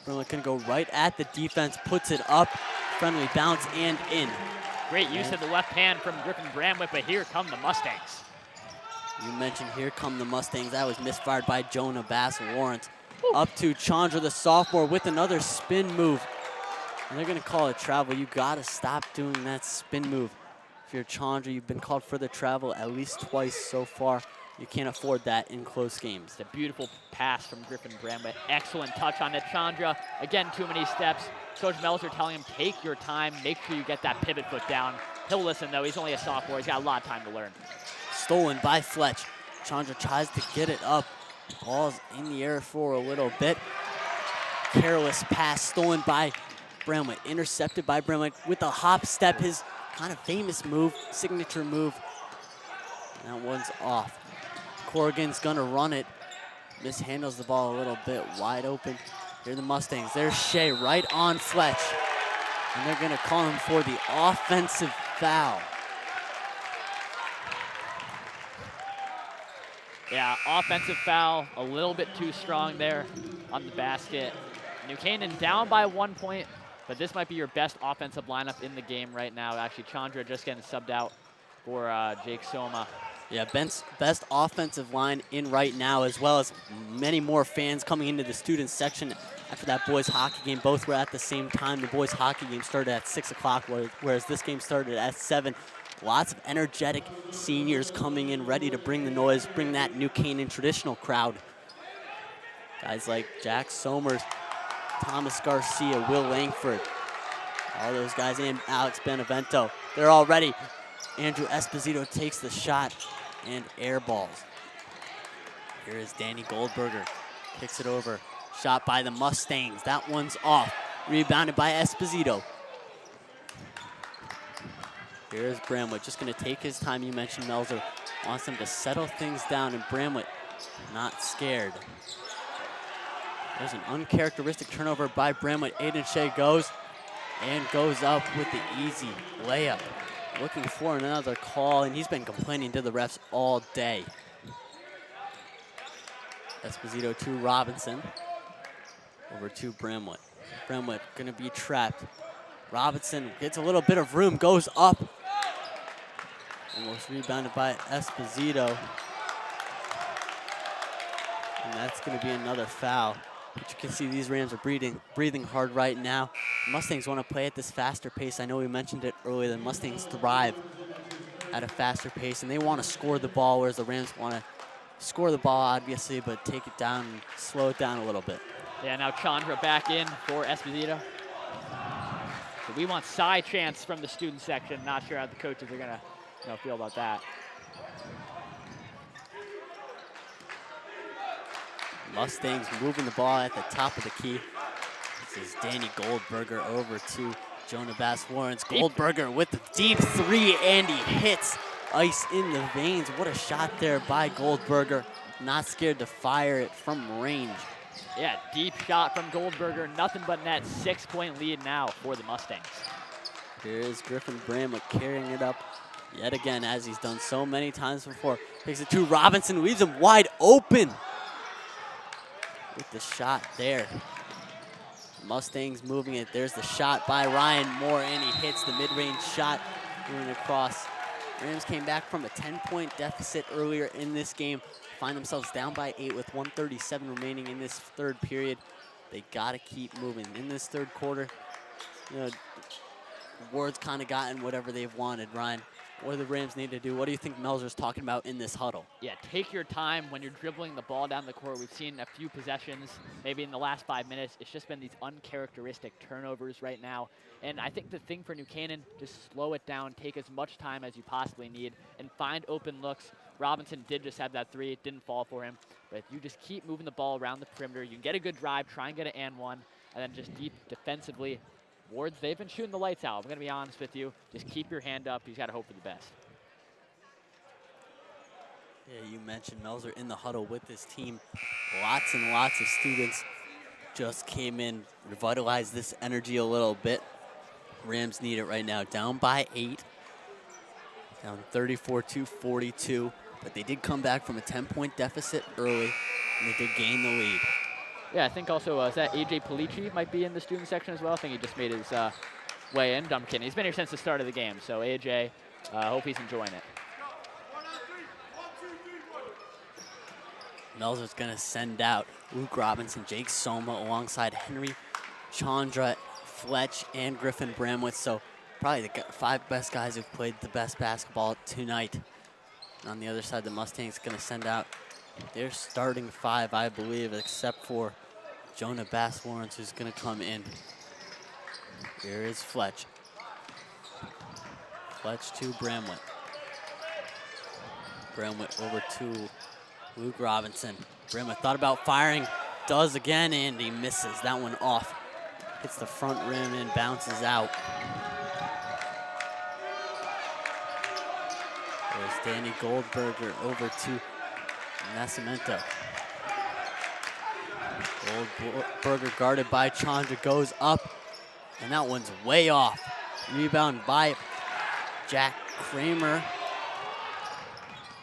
Bramlett can go right at the defense, puts it up, friendly bounce, and in. Great use of the left hand from Griffin Bramlett, but here come the Mustangs. You mentioned here come the Mustangs. That was misfired by Jonah Bass-Lawrence. Up to Chandra, the sophomore, with another spin move. And they're going to call it travel. You got to stop doing that spin move. If you're Chandra, you've been called for the travel at least twice so far You can't afford that in close games. It's a beautiful pass from Griffin Bramwett. Excellent touch on it. Chandra, again, too many steps. Coach Melzer telling him, take your time, make sure you get that pivot foot down. He'll listen, though. He's only a sophomore. He's got a lot of time to learn. Stolen by Fletch. Chandra tries to get it up. Ball's in the air for a little bit. Careless pass stolen by Bramwett. Intercepted by Bramwett with a hop step, his kind of famous move, signature move. And that one's off. Corrigan's gonna run it. Mishandles the ball a little bit, wide open. Here are the Mustangs. There's Shea right on Fletch. And they're gonna call him for the offensive foul. Yeah, offensive foul, a little bit too strong there on the basket. New Canaan down by 1 point, but this might be your best offensive lineup in the game right now. Actually, Chandra just getting subbed out for Jake Soma. Yeah, best offensive line in right now, as well as many more fans coming into the student section after that boys hockey game. Both were at the same time. The boys hockey game started at 6 o'clock, whereas this game started at 7. Lots of energetic seniors coming in, ready to bring the noise, bring that New Canaan traditional crowd. Guys like Jack Somers, Thomas Garcia, Will Langford, all those guys, and Alex Benevento. They're all ready. Andrew Esposito takes the shot and airballs. Here is Danny Goldberger, kicks it over. Shot by the Mustangs, that one's off. Rebounded by Esposito. Here's Bramwett, just gonna take his time. You mentioned Melzer wants him to settle things down, and Bramwett not scared. There's an uncharacteristic turnover by Bramwett. Aiden Shea goes up with the easy layup. Looking for another call, and he's been complaining to the refs all day. Esposito to Robinson. Over to Bramwett. Bramwett gonna be trapped. Robinson gets a little bit of room, goes up. Almost rebounded by Esposito. And that's gonna be another foul. But you can see these Rams are breathing hard right now. The Mustangs want to play at this faster pace. I know we mentioned it earlier. The Mustangs thrive at a faster pace, and they want to score the ball, whereas the Rams want to score the ball, obviously, but take it down and slow it down a little bit. Yeah, now Chandra back in for Esposito. So we want side chance from the student section. Not sure how the coaches are going to feel about that. Mustangs moving the ball at the top of the key. This is Danny Goldberger over to Jonah Bass-Lawrence. Goldberger with the deep three, and he hits ice in the veins. What a shot there by Goldberger. Not scared to fire it from range. Yeah, deep shot from Goldberger. Nothing but net. 6-point lead now for the Mustangs. Here is Griffin Bramwett carrying it up yet again, as he's done so many times before. Takes it to Robinson, leaves him wide open. With the shot there. Mustangs moving it. There's the shot by Ryan Moore, and he hits the mid-range shot going across. Rams came back from a 10-point deficit earlier in this game, find themselves down by 8 with 1:37 remaining in this third period. They gotta keep moving. In this third quarter, Ward's kind of gotten whatever they've wanted. Ryan, what do the Rams need to do? What do you think Melzer's talking about in this huddle? Yeah, take your time when you're dribbling the ball down the court. We've seen a few possessions, maybe in the last 5 minutes. It's just been these uncharacteristic turnovers right now. And I think the thing for New Canaan, just slow it down, take as much time as you possibly need, and find open looks. Robinson did just have that three. It didn't fall for him. But if you just keep moving the ball around the perimeter, you can get a good drive, try and get an and one, and then just deep defensively. Wards, they've been shooting the lights out. I'm going to be honest with you. Just keep your hand up. He's got to hope for the best. Yeah, you mentioned Melzer in the huddle with his team. Lots and lots of students just came in, revitalized this energy a little bit. Rams need it right now. Down by 8. Down 34-42. But they did come back from a 10-point deficit early, and they did gain the lead. Yeah, I think also, is that AJ Polici might be in the student section as well? I think he just made his way in. I'm kidding. He's been here since the start of the game. So AJ, hope he's enjoying it. Melzer's going to send out Luke Robinson, Jake Soma, alongside Henry, Chandra, Fletch, and Griffin Bramwett. So probably the 5 best guys who've played the best basketball tonight. On the other side, the Mustangs going to send out their starting 5, I believe, except for Jonah Bass-Lawrence, who's going to come in. Here is Fletch. Fletch to Bramlett. Bramlett over to Luke Robinson. Bramlett thought about firing, does again, and he misses that one off. Hits the front rim and bounces out. There's Danny Goldberger over to Nascimento. Goldberger guarded by Chandra, goes up, and that one's way off. Rebound by Jack Kramer.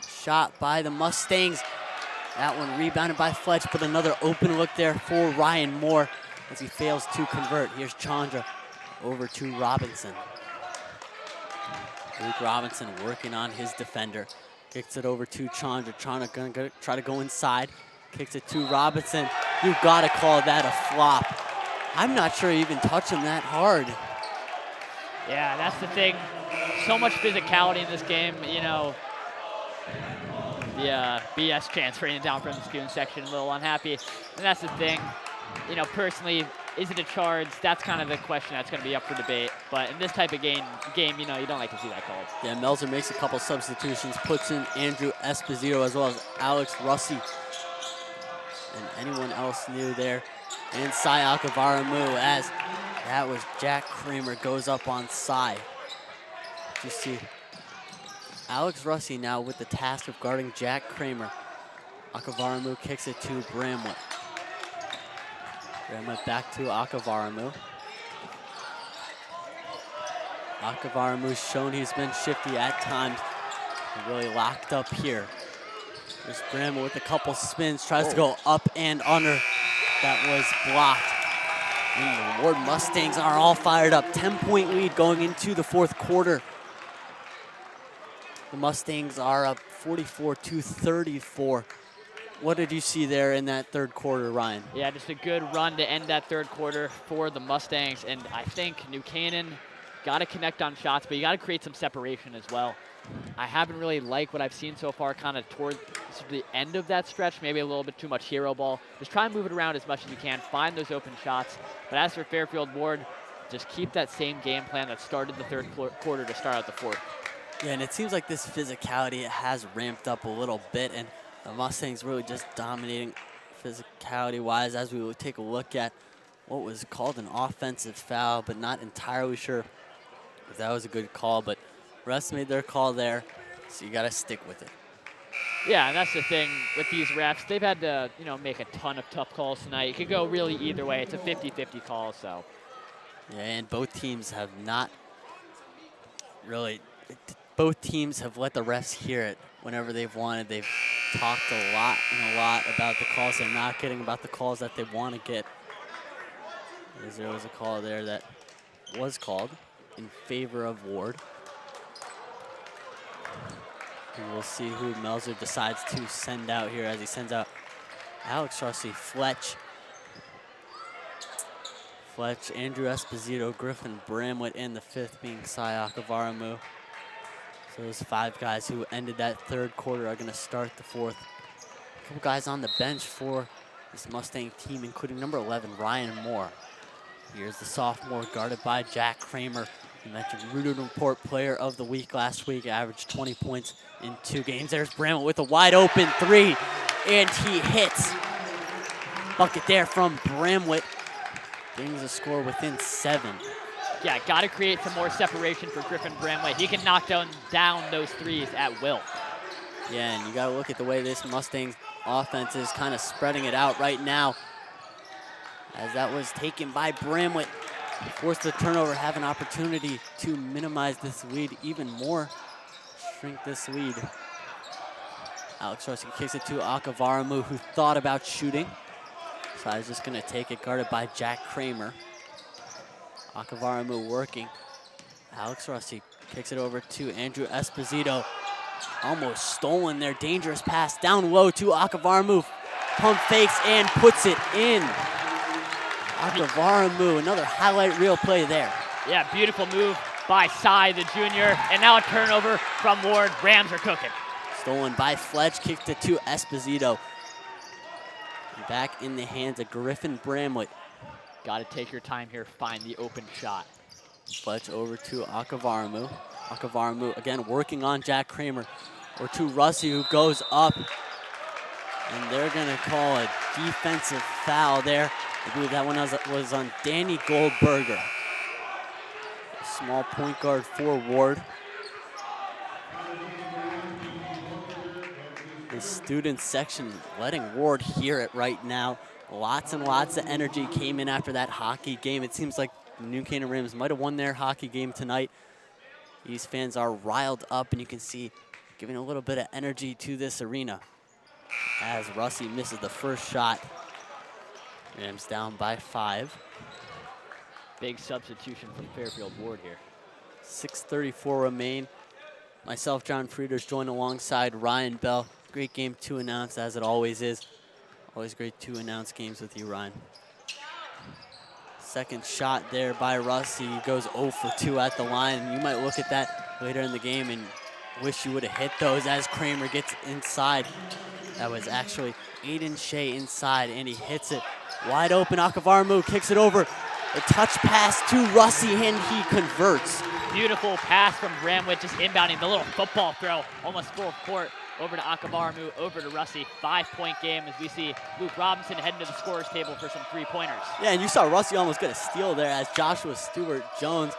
Shot by the Mustangs. That one rebounded by Fletch, but another open look there for Ryan Moore as he fails to convert. Here's Chandra over to Robinson. Luke Robinson working on his defender. Kicks it over to Chandra. Chandra gonna try to go inside. Kicks it to Robinson. You gotta call that a flop. I'm not sure he even touched him that hard. Yeah, that's the thing. So much physicality in this game, you know. The BS chants raining down from the student section, a little unhappy. And that's the thing. You know, personally, is it a charge? That's kind of the question that's going to be up for debate. But in this type of game, you know, you don't like to see that called. Yeah, Melzer makes a couple substitutions, puts in Andrew Esposito as well as Alex Russi. And anyone else new there. And Sai Akavaramu, as that was Jack Kramer, goes up on Sai. You see Alex Russi now with the task of guarding Jack Kramer. Akavaramu kicks it to Bramlett. Bramlett back to Akavaramu. Akavaramu's shown he's been shifty at times. He's really locked up here. There's Bramlett with a couple spins, tries to go up and under. That was blocked. And the Warde Mustangs are all fired up. 10-point lead going into the fourth quarter. The Mustangs are up 44-34. What did you see there in that third quarter, Ryan? Yeah, just a good run to end that third quarter for the Mustangs. And I think New Canaan got to connect on shots, but you got to create some separation as well. I haven't really liked what I've seen so far kind of toward the end of that stretch, maybe a little bit too much hero ball. Just try and move it around as much as you can, find those open shots. But as for Fairfield Warde, just keep that same game plan that started the third quarter to start out the fourth. Yeah, and it seems like this physicality has ramped up a little bit, and the Mustangs really just dominating physicality-wise as we will take a look at what was called an offensive foul, but not entirely sure if that was a good call, but refs made their call there, so you got to stick with it. Yeah, and that's the thing with these refs. They've had to, you know, make a ton of tough calls tonight. It could go really either way. It's a 50-50 call, so. Yeah, and both teams have not really, both teams have let the refs hear it whenever they've wanted. They've talked a lot about the calls they're not getting, about the calls that they want to get. As there was a call there that was called in favor of Warde. And we'll see who Melzer decides to send out here as he sends out Alex Russi, Fletch, Andrew Esposito, Griffin Bramlett, and the fifth being Sai Akavaramu. So those five guys who ended that third quarter are going to start the fourth. A couple guys on the bench for this Mustang team, including number 11, Ryan Moore. Here's the sophomore guarded by Jack Kramer. You mentioned Rooted Report Player of the Week last week, averaged 20 points in 2 games. There's Bramlett with a wide open three, and he hits. Bucket there from Bramlett. Brings the score within 7. Yeah, got to create some more separation for Griffin Bramlett. He can knock down those threes at will. Yeah, and you got to look at the way this Mustangs offense is kind of spreading it out right now. As that was taken by Bramlett. Forced the turnover, have an opportunity to minimize this lead even more. Shrink this lead. Alex Russi kicks it to Akavaramu, who thought about shooting. So I was just going to take it, guarded by Jack Kramer. Akavaramu working. Alex Russi kicks it over to Andrew Esposito. Almost stolen there. Dangerous pass down low to Akavaramu. Pump fakes and puts it in. Akavaramu, another highlight reel play there. Yeah, beautiful move by Sai, the junior. And now a turnover from Warde. Rams are cooking. Stolen by Fletch, kicked it to Esposito. And back in the hands of Griffin Bramlett. Got to take your time here, find the open shot. Fletch over to Akavaramu. Akavaramu again working on Jack Kramer. Or to Russi, who goes up. And they're gonna call a defensive foul there. I believe that one was on Danny Goldberger. Small point guard for Warde. The student section letting Warde hear it right now. Lots and lots of energy came in after that hockey game. It seems like the New Canaan Rams might have won their hockey game tonight. These fans are riled up, and you can see giving a little bit of energy to this arena. As Russi misses the first shot. Rams down by 5. Big substitution from Fairfield Warde here. 6:34 remain. Myself, John Frieders, joined alongside Ryan Bell. Great game to announce, as it always is. Always great to announce games with you, Ryan. Second shot there by Russi. He goes 0 for 2 at the line. You might look at that later in the game and wish you would have hit those as Kramer gets inside. That was actually Aiden Shea inside, and he hits it. Wide open, Akavaramu kicks it over. A touch pass to Russi, and he converts. Beautiful pass from Bramlett, just inbounding the little football throw, almost full court, over to Akavaramu, over to Russi. 5-point game as we see Luke Robinson heading to the scorer's table for some 3-pointers. Yeah, and you saw Russi almost get a steal there as Joshua Stewart Jones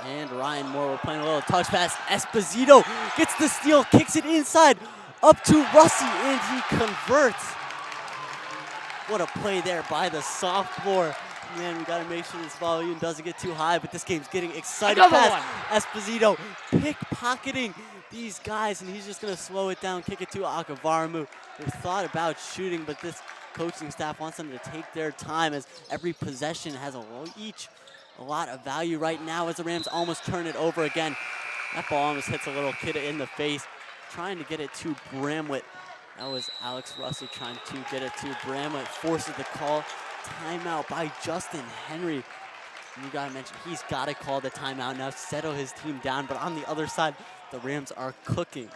and Ryan Moore were playing a little touch pass. Esposito gets the steal, kicks it inside, up to Russi, and he converts. What a play there by the sophomore. Man, we gotta make sure this volume doesn't get too high, but this game's getting exciting fast. Esposito pickpocketing these guys, and he's just gonna slow it down, kick it to Akavaramu, who thought about shooting, but this coaching staff wants them to take their time as every possession has a lot of value right now as the Rams almost turn it over again. That ball almost hits a little kid in the face, trying to get it to Bramlett. That was Alex Russi trying to get it to Bramlett, forces the call. Timeout by Justin Henry. And you gotta mention, he's gotta call the timeout now, settle his team down, but on the other side, the Rams are cooking.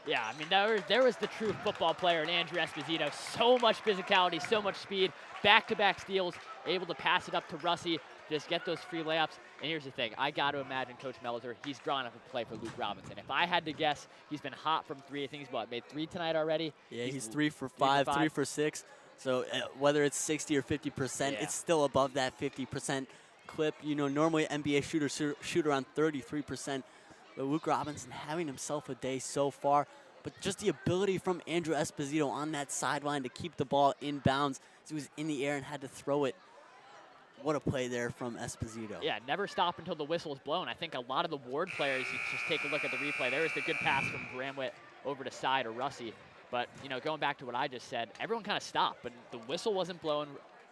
Yeah, I mean, there was the true football player in Andrew Esposito. So much physicality, so much speed, back-to-back steals, able to pass it up to Russi, just get those free layups. And here's the thing, I got to imagine Coach Melzer, he's drawn up a play for Luke Robinson. If I had to guess, he's been hot from 3. I think he's made 3 tonight already. Yeah, he's 3 for 5, 3 for 6. So whether it's 60 or 50%, it's still above that 50% clip. You know, normally NBA shooters shoot around 33%. But Luke Robinson having himself a day so far. But just the ability from Andrew Esposito on that sideline to keep the ball in bounds as he was in the air and had to throw it. What a play there from Esposito. Yeah, never stop until the whistle is blown. I think a lot of the Warde players, you just take a look at the replay. There is the good pass from Bramlett over to side or Russi. But, you know, going back to what I just said, everyone kind of stopped, but the whistle wasn't blown.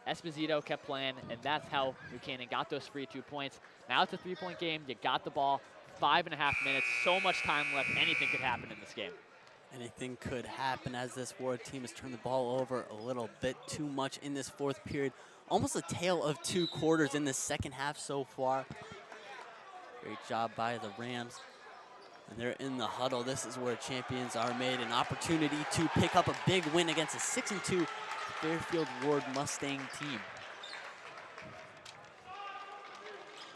Esposito kept playing, and that's how New Canaan got those free 2 points. Now it's a 3-point game. You got the ball, 5.5 minutes, so much time left. Anything could happen in this game. Anything could happen as this Warde team has turned the ball over a little bit too much in this 4th period. Almost a tale of 2 quarters in the second half so far. Great job by the Rams. And they're in the huddle. This is where champions are made. An opportunity to pick up a big win against a 6-2 Fairfield Warde Mustang team.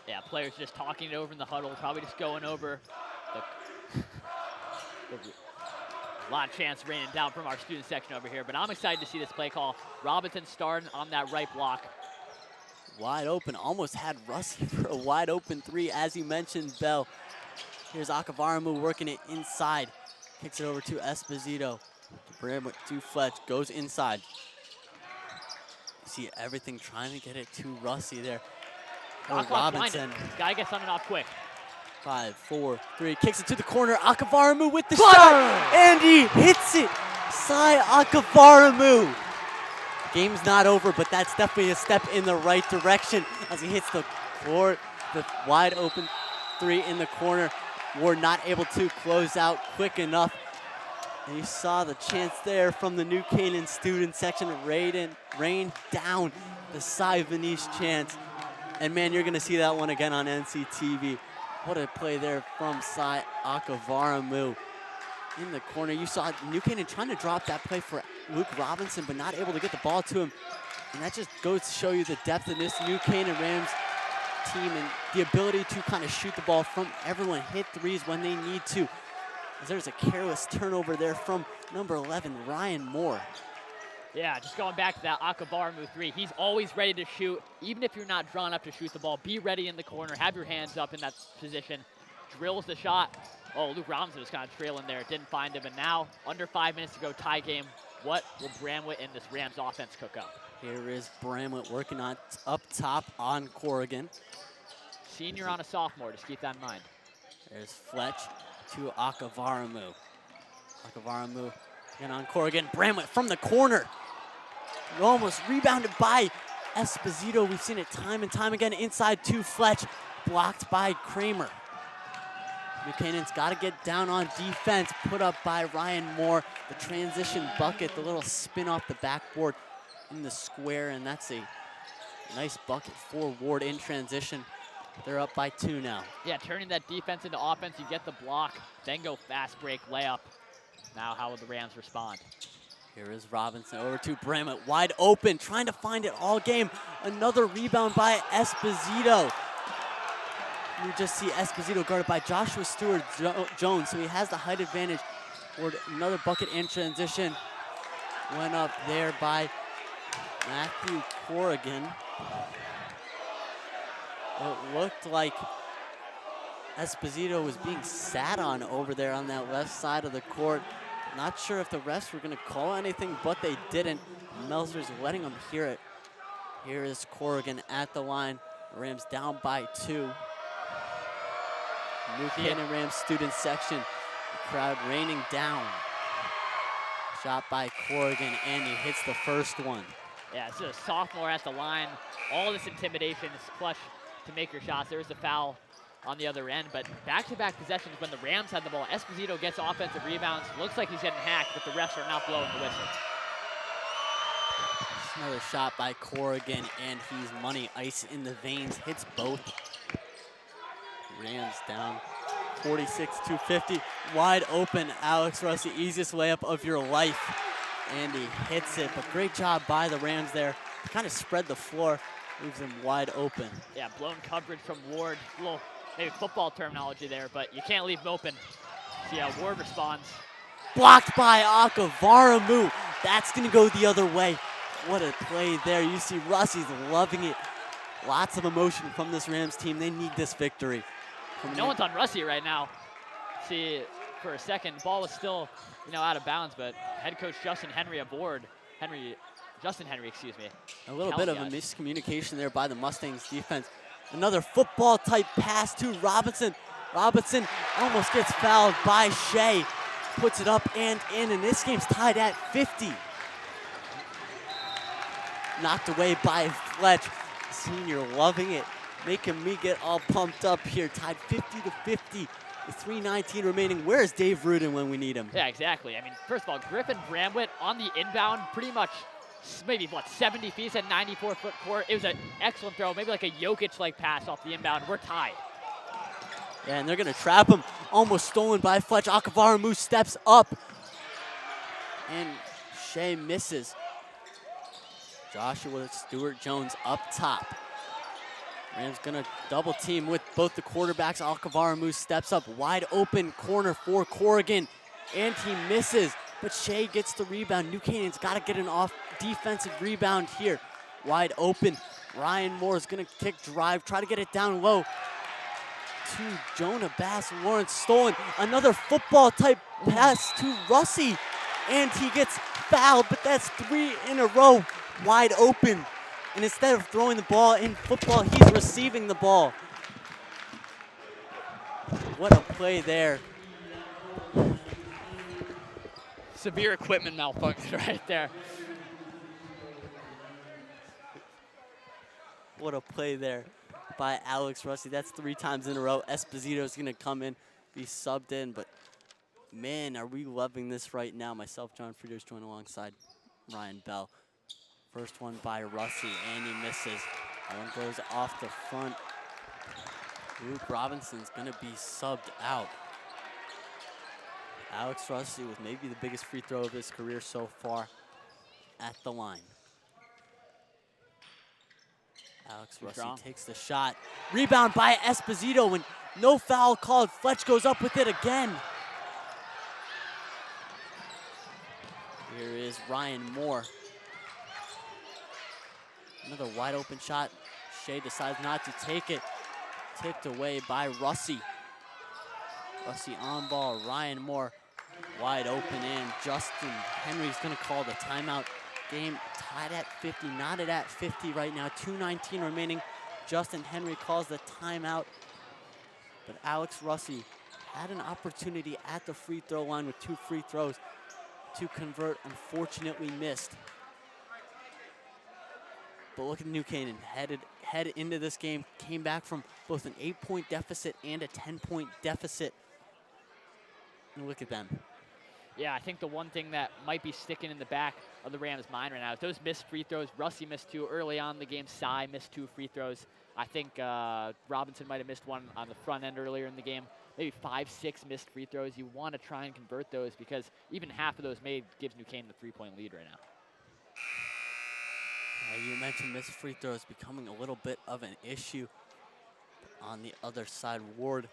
Yeah, players just talking it over in the huddle, probably just going over a lot of chance raining down from our student section over here, but I'm excited to see this play call. Robinson starting on that right block. Wide open, almost had Russi for a wide open 3, as you mentioned, Bell. Here's Akavaramu working it inside. Kicks it over to Esposito. Bramlett to Fletch, goes inside. You see everything trying to get it to Russi there. Oh, Robinson. Gotta get something off quick. 5, 4, 3, kicks it to the corner. Akavaramu with the shot, and he hits it. Sai Akavaramu. Game's not over, but that's definitely a step in the right direction as he hits the court, the wide open 3 in the corner. Warde not able to close out quick enough. And you saw the chance there from the New Canaan student section rain down the Cy Vanish chance. And man, you're gonna see that one again on NCTV. What a play there from Sai Akavaramu. in the corner. You saw New Canaan trying to drop that play for Luke Robinson, but not able to get the ball to him. And that just goes to show you the depth of this New Canaan Rams team and the ability to kind of shoot the ball from everyone, hit threes when they need to. As there's a careless turnover there from number 11, Ryan Moore. Yeah, just going back to that Akabaramu three. He's always ready to shoot. Even if you're not drawn up to shoot the ball, be ready in the corner. Have your hands up in that position. Drills the shot. Oh, Luke Robinson was kind of trailing there. Didn't find him. And now, under 5 minutes to go, tie game. What will Bramlett and this Rams offense cook up? Here is Bramlett working on up top on Corrigan. Senior on a sophomore, just keep that in mind. There's Fletch to Akavaramu. Akavaramu again on Corrigan. Bramlett from the corner. Almost rebounded by Esposito. We've seen it time and time again. Inside to Fletch. Blocked by Kramer. New Canaan's got to get down on defense. Put up by Ryan Moore. The transition bucket, the little spin off the backboard in the square, and that's a nice bucket for Warde in transition. They're up by 2 now. Yeah, turning that defense into offense, you get the block, then go fast break layup. Now how will the Rams respond? Here is Robinson over to Bramlett, wide open, trying to find it all game. Another rebound by Esposito. You just see Esposito guarded by Joshua Stewart-Jones, so he has the height advantage. Or another bucket in transition. Went up there by Matthew Corrigan. It looked like Esposito was being sat on over there on that left side of the court. Not sure if the refs were going to call anything, but they didn't. Melzer's letting them hear it. Here is Corrigan at the line. Rams down by 2. New Canaan Rams student section. The crowd raining down. Shot by Corrigan, and he hits the first one. Yeah, this is a sophomore at the line. All this intimidation, this clutch to make your shots. There's the foul on the other end, but back-to-back possessions when the Rams had the ball. Esposito gets offensive rebounds. Looks like he's getting hacked, but the refs are not blowing the whistle. Another shot by Corrigan, and he's money. Ice in the veins, hits both. Rams down 46-50. Wide open, Alex Russi, easiest layup of your life. And he hits it, but great job by the Rams there. Kind of spread the floor, leaves him wide open. Yeah, blown coverage from Warde. A little maybe football terminology there, but you can't leave him open. See how Warde responds. Blocked by Akavaramu. That's gonna go the other way. What a play there. You see Russi's loving it. Lots of emotion from this Rams team. They need this victory. No one's on Russi right now. See, for a second, the ball was still, out of bounds, but head coach Justin Henry aboard. Justin Henry, excuse me. A little bit of a miscommunication there by the Mustangs defense. Another football-type pass to Robinson. Robinson almost gets fouled by Shea. Puts it up and in, and this game's tied at 50. Knocked away by Fletch. Senior loving it, making me get all pumped up here. Tied 50-50 with 3:19 remaining. Where is Dave Rudin when we need him? Yeah, exactly. I mean, first of all, Griffin Bramlett on the inbound, pretty much maybe, 70 feet, at 94-foot court. It was an excellent throw, maybe like a Jokic-like pass off the inbound. We're tied. Yeah, and they're going to trap him. Almost stolen by Fletch. Akavaramu steps up. And Shea misses. Joshua Stewart-Jones up top. Rams gonna double team with both the quarterbacks. Akavaramu steps up, wide open corner for Corrigan, and he misses, but Shea gets the rebound. New Canaan's gotta get an off defensive rebound here. Wide open, Ryan Moore is gonna kick drive, try to get it down low to Jonah Bass Lawrence. Stolen, another football type pass to Russi, and he gets fouled, but that's 3 in a row. Wide open, and instead of throwing the ball in football, he's receiving the ball. What a play there. Severe equipment malfunction right there. What a play there by Alex Russi. That's 3 times in a row. Esposito's gonna come in, be subbed in, but man, are we loving this right now. Myself, John Frieders, joined alongside Ryan Bell. First one by Russi, and he misses. That one goes off the front. Luke Robinson's gonna be subbed out. Alex Russi with maybe the biggest free throw of his career so far at the line. Alex Russi takes the shot. Rebound by Esposito, and no foul called. Fletch goes up with it again. Here is Ryan Moore. Another wide open shot. Shea decides not to take it. Tipped away by Russi. Russi on ball. Ryan Moore wide open in. Justin Henry's going to call the timeout. Game tied at 50, knotted at 50 right now. 2:19 remaining. Justin Henry calls the timeout. But Alex Russi had an opportunity at the free throw line with 2 free throws to convert, unfortunately missed. But look at New Canaan, head into this game, came back from both an 8-point deficit and a 10-point deficit. And look at them. Yeah, I think the one thing that might be sticking in the back of the Rams' mind right now is those missed free throws. Russi missed 2 early on in the game. Cy missed 2 free throws. I think Robinson might have missed 1 on the front end earlier in the game. Maybe 5, 6 missed free throws. You want to try and convert those because even half of those made gives New Canaan the 3-point lead right now. You mentioned missed free throws becoming a little bit of an issue. On the other side, Warde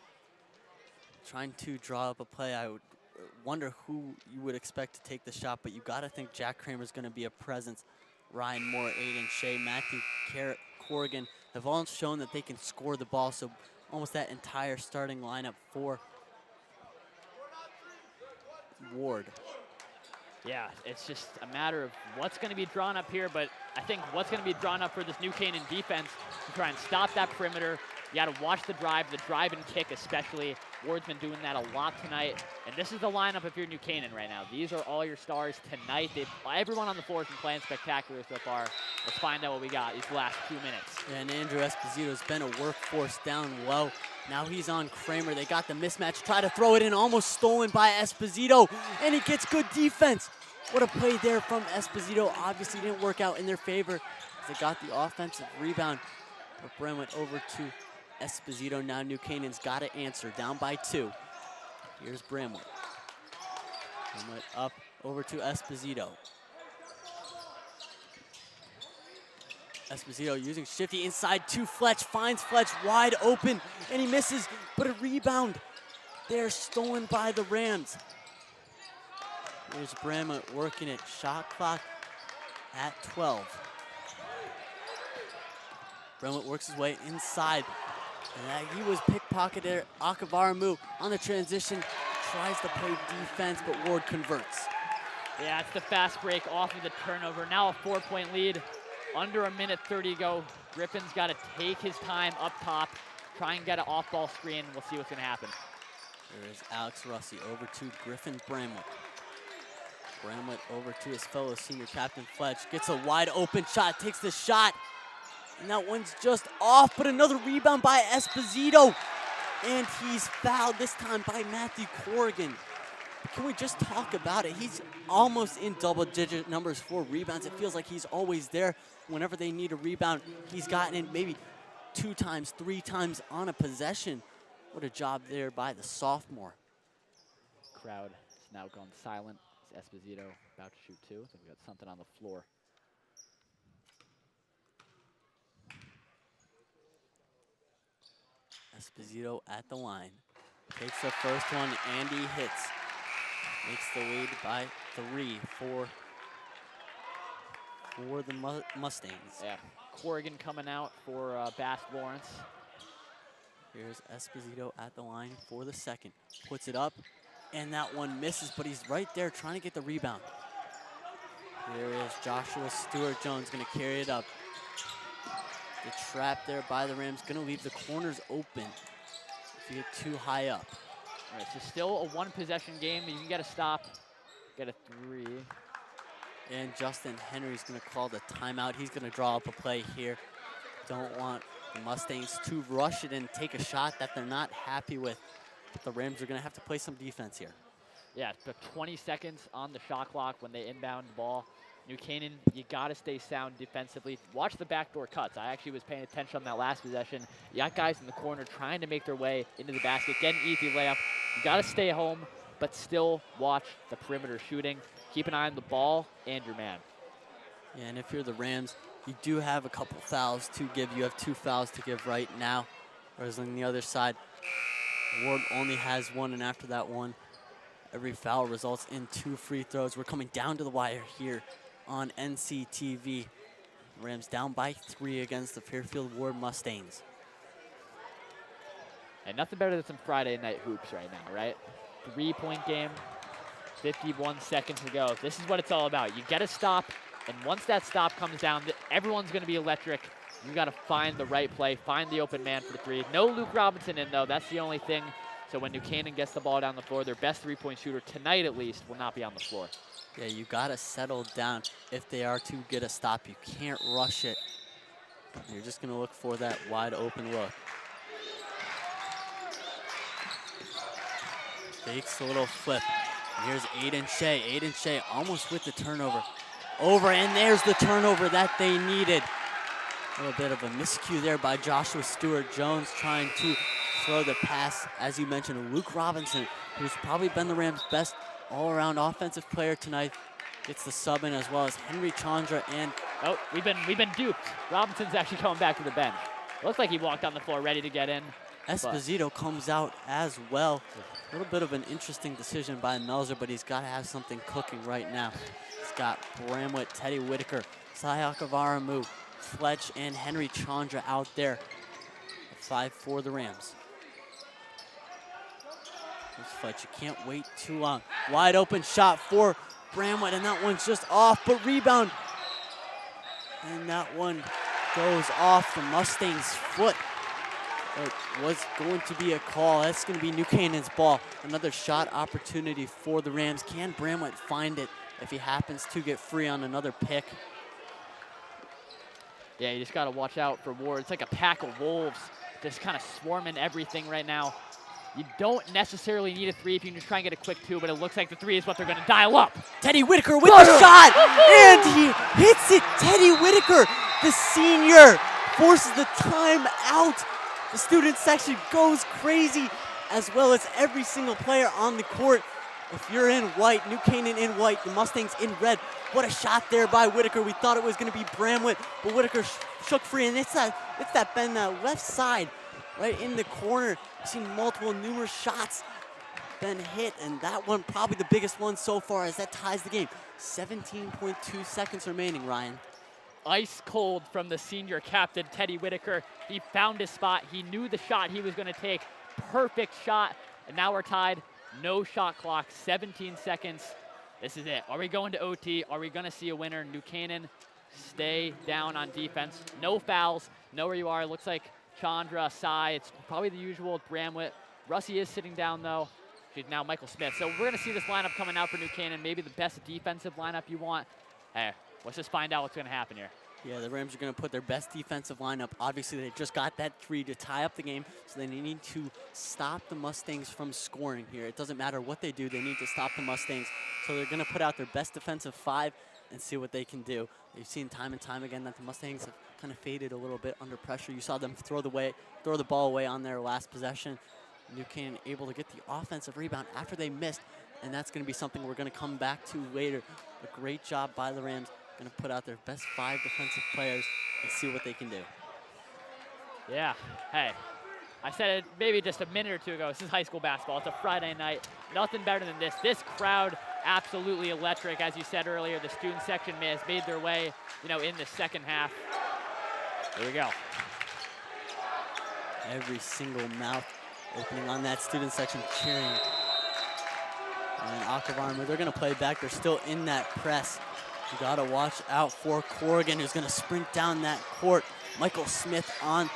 trying to draw up a play. I would wonder who you would expect to take the shot, but you got to think Jack Kramer's going to be a presence. Ryan Moore, Aiden Shea, Matthew Corrigan have all shown that they can score the ball, so almost that entire starting lineup for Warde. Yeah, it's just a matter of what's going to be drawn up here, but I think what's going to be drawn up for this New Canaan defense to try and stop that perimeter. You got to watch the drive and kick especially. Warde's been doing that a lot tonight, and this is the lineup if you're New Canaan right now. These are all your stars tonight. Everyone on the floor has been playing spectacular so far. Let's find out what we got these last 2 minutes. Yeah, and Andrew Esposito's been a workhorse down low. Now he's on Kramer. They got the mismatch. Try to throw it in, almost stolen by Esposito, and he gets good defense. What a play there from Esposito. Obviously didn't work out in their favor as they got the offensive rebound. But Bren went over to Esposito. Now New Canaan's got to answer, down by 2. Here's Bramlett. Bramlett up over to Esposito. Esposito using shifty inside to Fletch, finds Fletch wide open, and he misses, but a rebound there stolen by the Rams. Here's Bramlett working it, shot clock at 12. Bramlett works his way inside. And he was pickpocketed. Akavaramu on the transition, tries to play defense, but Warde converts. Yeah, it's the fast break off of the turnover. Now a 4-point lead. Under a minute 30 to go. Griffin's got to take his time up top, try and get an off-ball screen. We'll see what's going to happen. There is Alex Russi over to Griffin Bramlett. Bramlett over to his fellow senior captain Fletch. Gets a wide open shot, takes the shot. And that one's just off, but another rebound by Esposito. And he's fouled this time by Matthew Corrigan. Can we just talk about it? He's almost in double-digit numbers for rebounds. It feels like he's always there. Whenever they need a rebound, he's gotten it maybe 2 times, 3 times on a possession. What a job there by the sophomore. Crowd is now gone silent. It's Esposito about to shoot 2. So we got something on the floor. Esposito at the line. Takes the first one, and he hits. Makes the lead by 3 for the Mustangs. Yeah, Corrigan coming out for Bass Lawrence. Here's Esposito at the line for the second. Puts it up, and that one misses, but he's right there trying to get the rebound. Here is Joshua Stewart-Jones going to carry it up. The trap there by the Rams, going to leave the corners open if you get too high up. All right, so still a 1-possession game. You can get a stop, get a 3. And Justin Henry's going to call the timeout. He's going to draw up a play here. Don't want the Mustangs to rush it and take a shot that they're not happy with. But the Rams are going to have to play some defense here. Yeah, but 20 seconds on the shot clock when they inbound the ball. New Canaan, you got to stay sound defensively. Watch the backdoor cuts. I actually was paying attention on that last possession. You got guys in the corner trying to make their way into the basket, get an easy layup. You got to stay home, but still watch the perimeter shooting. Keep an eye on the ball and your man. Yeah, and if you're the Rams, you do have a couple fouls to give. You have 2 fouls to give right now. Whereas on the other side, Warde only has 1, and after that one, every foul results in 2 free throws. We're coming down to the wire here on NCTV. Rams down by 3 against the Fairfield Warde Mustangs. And nothing better than some Friday night hoops right now, right? 3-point game, 51 seconds to go. This is what it's all about. You get a stop, and once that stop comes down, everyone's going to be electric. You got to find the right play, find the open man for 3. No Luke Robinson in, though. That's the only thing. So when New Canaan gets the ball down the floor, their best 3-point shooter tonight, at least, will not be on the floor. Yeah, you got to settle down if they are to get a stop. You can't rush it. You're just going to look for that wide open look. Fakes a little flip. And here's Aiden Shea. Aiden Shea almost with the turnover. Over, and there's the turnover that they needed. A little bit of a miscue there by Joshua Stewart-Jones trying to throw the pass, as you mentioned, Luke Robinson, who's probably been the Rams' best all-around offensive player tonight, gets the sub in, as well as Henry Chandra and... Oh, we've been duped. Robinson's actually coming back to the bench. Looks like he walked on the floor ready to get in. Esposito comes out as well. A little bit of an interesting decision by Melzer, but he's got to have something cooking right now. He's got Bramwitt, Teddy Whitaker, Sayak Avaramu, Fletch, and Henry Chandra out there. 5 for the Rams. Here's Fletch, you can't wait too long. Wide open shot for Bramwitt, and that one's just off, but rebound. And that one goes off the Mustangs' foot. It was going to be a call. That's going to be New Canaan's ball. Another shot opportunity for the Rams. Can Bramwitt find it if he happens to get free on another pick? Yeah, you just got to watch out for Warde. It's like a pack of wolves just kind of swarming everything right now. You don't necessarily need a 3 if you can just try and get a quick 2, but it looks like the 3 is what they're going to dial up. Teddy Whitaker with the shot, and he hits it. Teddy Whitaker, the senior, forces the timeout. The student section goes crazy, as well as every single player on the court. If you're in white, New Canaan in white, the Mustangs in red. What a shot there by Whitaker. We thought it was going to be Bramwitt, but Whitaker shook free, and it's that bend left side, right in the corner. You've seen numerous shots been hit, and that one probably the biggest one so far, as that ties the game. 17.2 seconds remaining, Ryan. Ice cold from the senior captain, Teddy Whitaker. He found his spot. He knew the shot he was going to take. Perfect shot, and now we're tied. No shot clock, 17 seconds. This is it. Are we going to OT? Are we going to see a winner? New Canaan, stay down on defense. No fouls. Know where you are. Looks like Chandra, Sai. It's probably the usual. Bramwitt. Russie is sitting down, though. She's now Michael Smith. So we're going to see this lineup coming out for New Canaan. Maybe the best defensive lineup you want. Hey, let's just find out what's going to happen here. Yeah, the Rams are going to put their best defensive lineup. Obviously, they just got that 3 to tie up the game, so they need to stop the Mustangs from scoring here. It doesn't matter what they do. They need to stop the Mustangs. So they're going to put out their best defensive 5 and see what they can do. You've seen time and time again that the Mustangs have kind of faded a little bit under pressure. You saw them throw the ball away on their last possession. New Canaan able to get the offensive rebound after they missed, and that's going to be something we're going to come back to later. A great job by the Rams. Going to put out their best 5 defensive players and see what they can do. Yeah, hey, I said it maybe just a minute or 2 ago. This is high school basketball. It's a Friday night. Nothing better than this. This crowd, absolutely electric. As you said earlier, the student section has made their way, in the second half. Here we go. Every single mouth opening on that student section cheering. And Akavarma, they're going to play back. They're still in that press. You got to watch out for Corrigan, who's going to sprint down that court. Michael Smith on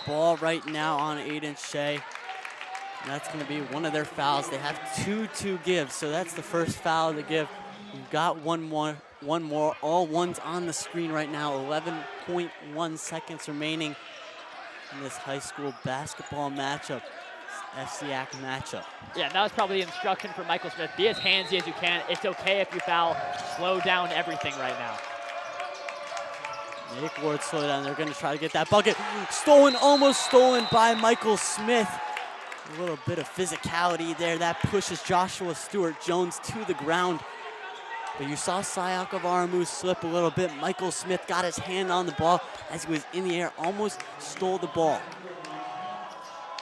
ball right now on Aiden Shea. And that's going to be one of their fouls. They have 2 to give, so that's the first foul to give. We've got one more. All ones on the screen right now. 11.1 seconds remaining in this high school basketball matchup. FCAC matchup. Yeah, that was probably the instruction for Michael Smith. Be as handsy as you can. It's okay if you foul. Slow down everything right now. Make Warde slow down. They're going to try to get that bucket. Stolen, almost stolen by Michael Smith. A little bit of physicality there. That pushes Joshua Stewart-Jones to the ground. But you saw Cy Akavaramu slip a little bit. Michael Smith got his hand on the ball as he was in the air, almost stole the ball.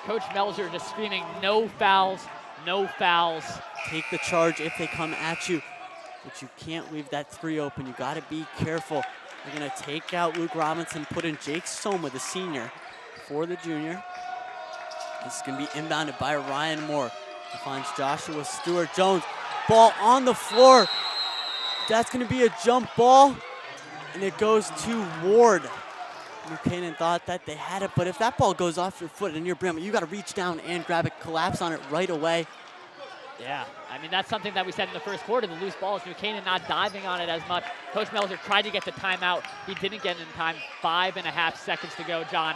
Coach Melzer just screaming, no fouls, no fouls. Take the charge if they come at you, but you can't leave that 3 open. You gotta be careful. They're gonna take out Luke Robinson, put in Jake Soma, the senior, for the junior. This is gonna be inbounded by Ryan Moore. He finds Joshua Stewart-Jones. Ball on the floor. That's gonna be a jump ball, and it goes to Warde. New Canaan thought that they had it, but if that ball goes off your foot and you're Bramlett, you gotta reach down and grab it, collapse on it right away. Yeah, I mean, that's something that we said in the first quarter, the loose balls, New Canaan not diving on it as much. Coach Melzer tried to get the timeout. He didn't get it in time. 5.5 seconds to go, John.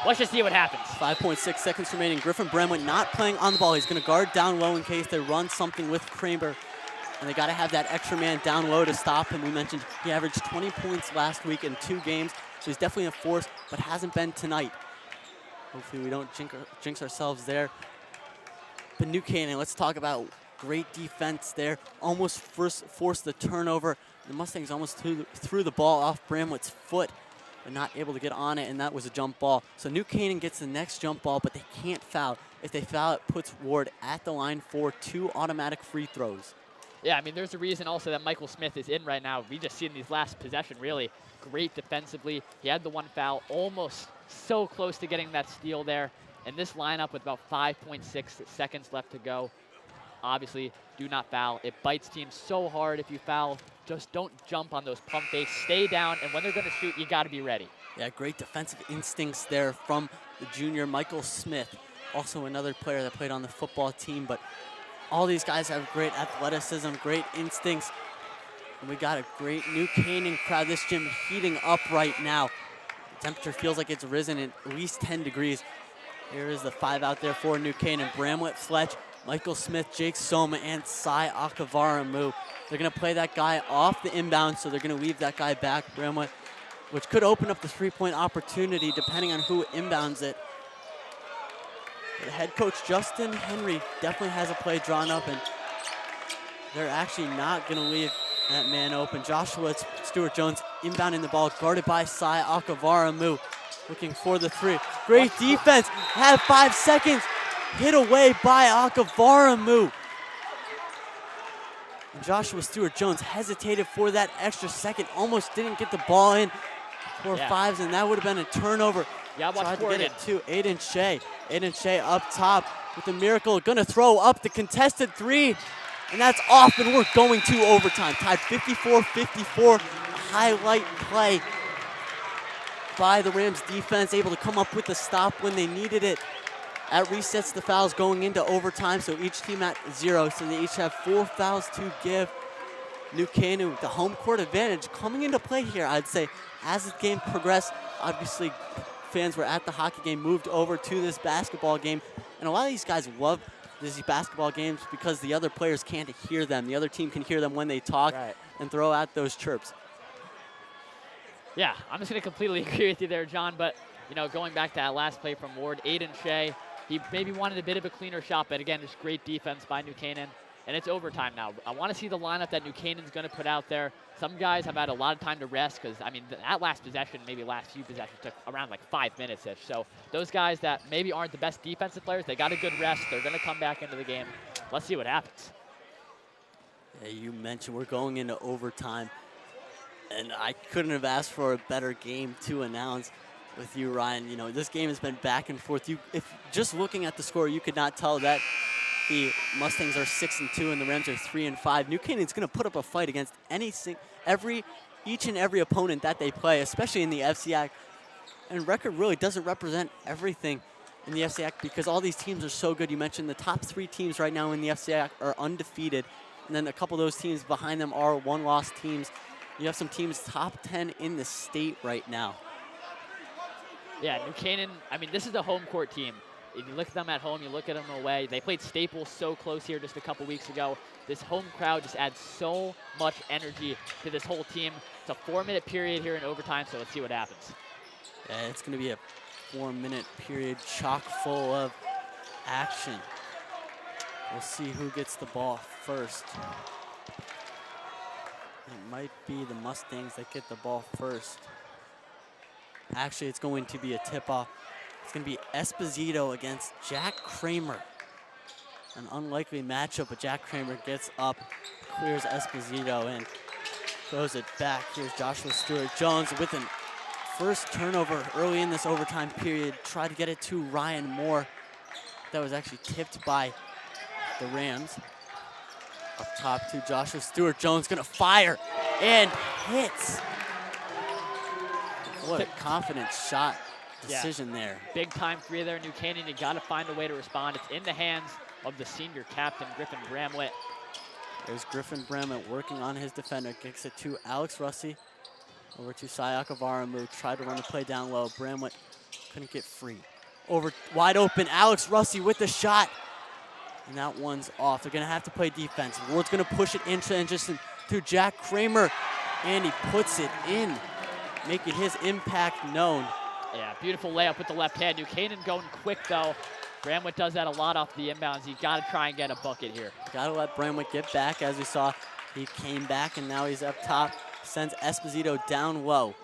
Let's just see what happens. 5.6 seconds remaining. Griffin Bramlett not playing on the ball. He's gonna guard down low in case they run something with Kramer. And they gotta have that extra man down low to stop him. We mentioned he averaged 20 points last week in 2 games, so he's definitely a force, but hasn't been tonight. Hopefully we don't jinx ourselves there. But New Canaan, let's talk about great defense there. Almost forced the turnover. The Mustangs almost threw the ball off Bramlett's foot, but not able to get on it, and that was a jump ball. So New Canaan gets the next jump ball, but they can't foul. If they foul, it puts Warde at the line for 2 automatic free throws. Yeah, I mean, there's a reason also that Michael Smith is in right now. We just see in these last possession, really great defensively. He had the 1 foul, almost so close to getting that steal there. And this lineup with about 5.6 seconds left to go. Obviously, do not foul. It bites teams so hard if you foul. Just don't jump on those pump fakes. Stay down, and when they're going to shoot, you got to be ready. Yeah, great defensive instincts there from the junior Michael Smith. Also another player that played on the football team, but all these guys have great athleticism, great instincts. And we got a great New Canaan crowd. This gym heating up right now. The temperature feels like it's risen at least 10 degrees. Here is the 5 out there for New Canaan. Bramlett, Fletch, Michael Smith, Jake Soma, and Cy Akavaramu. They're gonna play that guy off the inbound, so they're gonna leave that guy back, Bramlett, which could open up the 3-point opportunity depending on who inbounds it. The head coach, Justin Henry, definitely has a play drawn up, and they're actually not going to leave that man open. Joshua Stewart-Jones inbounding the ball, guarded by Cy Akavaramu, looking for the 3. Great defense, have 5 seconds, hit away by Akavaramu. And Joshua Stewart-Jones hesitated for that extra second, almost didn't get the ball in for 5s, and that would have been a turnover. Yeah, watch Tried to Corrigan. get it to Aiden Shea. Aiden Shea up top with the miracle. Gonna throw up the contested 3, and that's off, and we're going to overtime. Tied 54-54. A highlight play by the Rams defense, able to come up with the stop when they needed it. That resets the fouls going into overtime, so each team at 0, so they each have 4 fouls to give. New Canaan, the home court advantage coming into play here, I'd say, as the game progressed. Obviously, fans were at the hockey game, moved over to this basketball game, and a lot of these guys love these basketball games because the other players can't hear them. The other team can hear them when they talk and throw out those chirps. Yeah, I'm just going to completely agree with you there, John, but, you know, going back to that last play from Warde, Aiden Shea, he maybe wanted a bit of a cleaner shot, but again, just great defense by New Canaan. And it's overtime now. I want to see the lineup that New Canaan's going to put out there. Some guys have had a lot of time to rest because, I mean, that last possession, maybe last few possessions, took around like 5 minutes-ish. So those guys that maybe aren't the best defensive players, they got a good rest. They're going to come back into the game. Let's see what happens. Yeah, you mentioned we're going into overtime, and I couldn't have asked for a better game to announce with you, Ryan. You know, this game has been back and forth. If just looking at the score, you could not tell that the Mustangs are 6-2 and the Rams are 3-5. New Canaan's going to put up a fight against each and every opponent that they play, especially in the FCAC. And record really doesn't represent everything in the FCAC because all these teams are so good. You mentioned the top 3 teams right now in the FCAC are undefeated, and then a couple of those teams behind them are 1-loss teams. You have some teams top 10 in the state right now. Yeah, New Canaan, I mean, this is a home court team. If you look at them at home, you look at them away. They played Staples so close here just a couple weeks ago. This home crowd just adds so much energy to this whole team. It's a 4-minute period here in overtime, so let's see what happens. Yeah, it's going to be a 4-minute period chock full of action. We'll see who gets the ball first. It might be the Mustangs that get the ball first. Actually, it's going to be a tip-off. It's going to be Esposito against Jack Kramer. An unlikely matchup, but Jack Kramer gets up, clears Esposito, and throws it back. Here's Joshua Stewart-Jones with an first turnover early in this overtime period. Tried to get it to Ryan Moore. That was actually tipped by the Rams. Up top to Joshua Stewart-Jones, gonna fire and hits. What a confident shot decision there. Big time three there, New Canaan. You gotta find a way to respond. It's in the hands of the senior captain, Griffin Bramlett. There's Griffin Bramlett working on his defender. Kicks it to Alex Russi. Over to Sayaka Varamu. Tried to run the play down low. Bramlett couldn't get free. Over wide open, Alex Russi with the shot. And that one's off. They're gonna have to play defense. Ward's gonna push it in transition to Jack Kramer. And he puts it in, making his impact known. Yeah, beautiful layup with the left hand. New Canaan going quick though. Bramlett does that a lot off the inbounds. You gotta try and get a bucket here. Gotta let Bramlett get back. As we saw, he came back and now he's up top. Sends Esposito down low.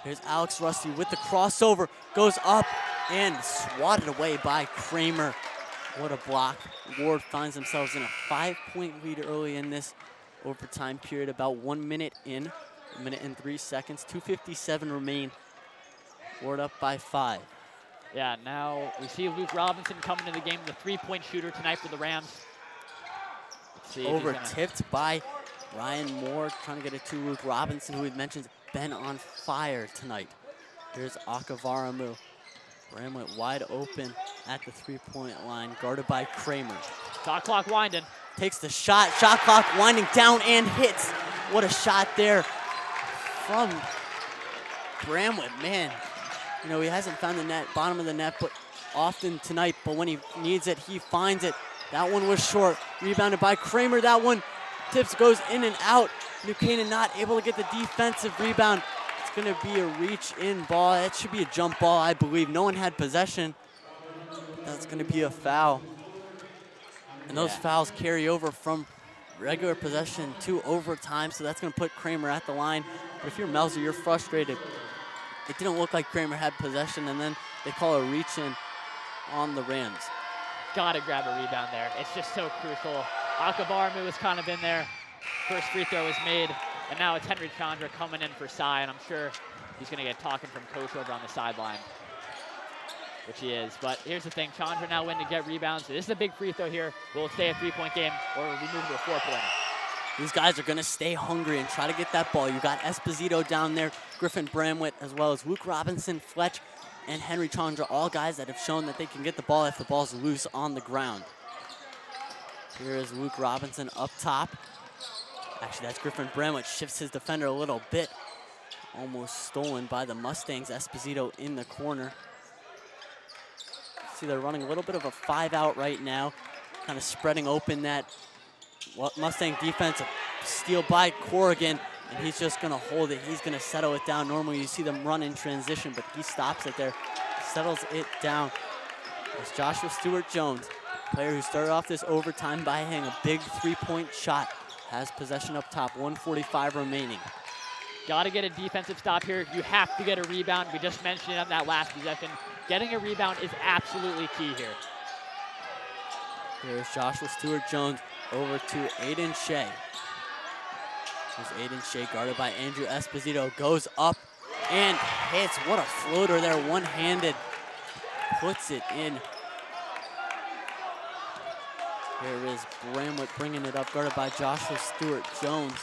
Here's Alex Rusty with the crossover. Goes up and swatted away by Kramer. What a block. Ward finds themselves in a 5-point lead early in this overtime period. About 1 minute in, 1 minute and 3 seconds. 2:57 remain. Ward up by 5. Yeah, now we see Luke Robinson coming to the game, the three-point shooter tonight for the Rams. Let's see over tipped by Ryan Moore, trying to get it to Luke Robinson, who we mentioned been on fire tonight. Here's Akavaramu. Bramlett wide open at the three-point line, guarded by Kramer. Shot clock winding. Takes the shot clock winding down and hits. What a shot there from Bramlett, man. You know, he hasn't found the net, bottom of the net, but often tonight, but when he needs it, he finds it. That one was short, rebounded by Kramer. That one tips, goes in and out. New Canaan not able to get the defensive rebound. It's gonna be a reach in ball. That should be a jump ball, I believe. No one had possession. That's gonna be a foul. And those fouls carry over from regular possession to overtime, so that's gonna put Kramer at the line. But if you're Melzer, you're frustrated. It didn't look like Kramer had possession, and then they call a reach in on the Rams. Gotta grab a rebound there. It's just so crucial. Akavaramu was kind of in there. First free throw is made, and now it's Henry Chandra coming in for Cy, and I'm sure he's gonna get talking from coach over on the sideline, which he is. But here's the thing, Chandra now win to get rebounds. This is a big free throw here. Will it stay a 3-point game, or will we move to a 4-pointer? These guys are gonna stay hungry and try to get that ball. You got Esposito down there, Griffin Bramlett, as well as Luke Robinson, Fletch, and Henry Chandra, all guys that have shown that they can get the ball if the ball's loose on the ground. Here is Luke Robinson up top. Actually, that's Griffin Bramlett, shifts his defender a little bit. Almost stolen by the Mustangs. Esposito in the corner. See, they're running a little bit of a 5-out right now, kind of spreading open that Mustang defense. Steal by Corrigan, and he's just gonna hold it. He's gonna settle it down. Normally you see them run in transition, but he stops it there, settles it down. It's Joshua Stewart-Jones, player who started off this overtime by hitting a big 3-point shot. Has possession up top, 1:45 remaining. Got to get a defensive stop here. You have to get a rebound. We just mentioned it on that last possession. Getting a rebound is absolutely key here. Here's Joshua Stewart-Jones over to Aiden Shea. Here's Aiden Shea guarded by Andrew Esposito. Goes up and hits. What a floater there, one-handed. Puts it in. Here is Bramlett bringing it up, guarded by Joshua Stewart-Jones.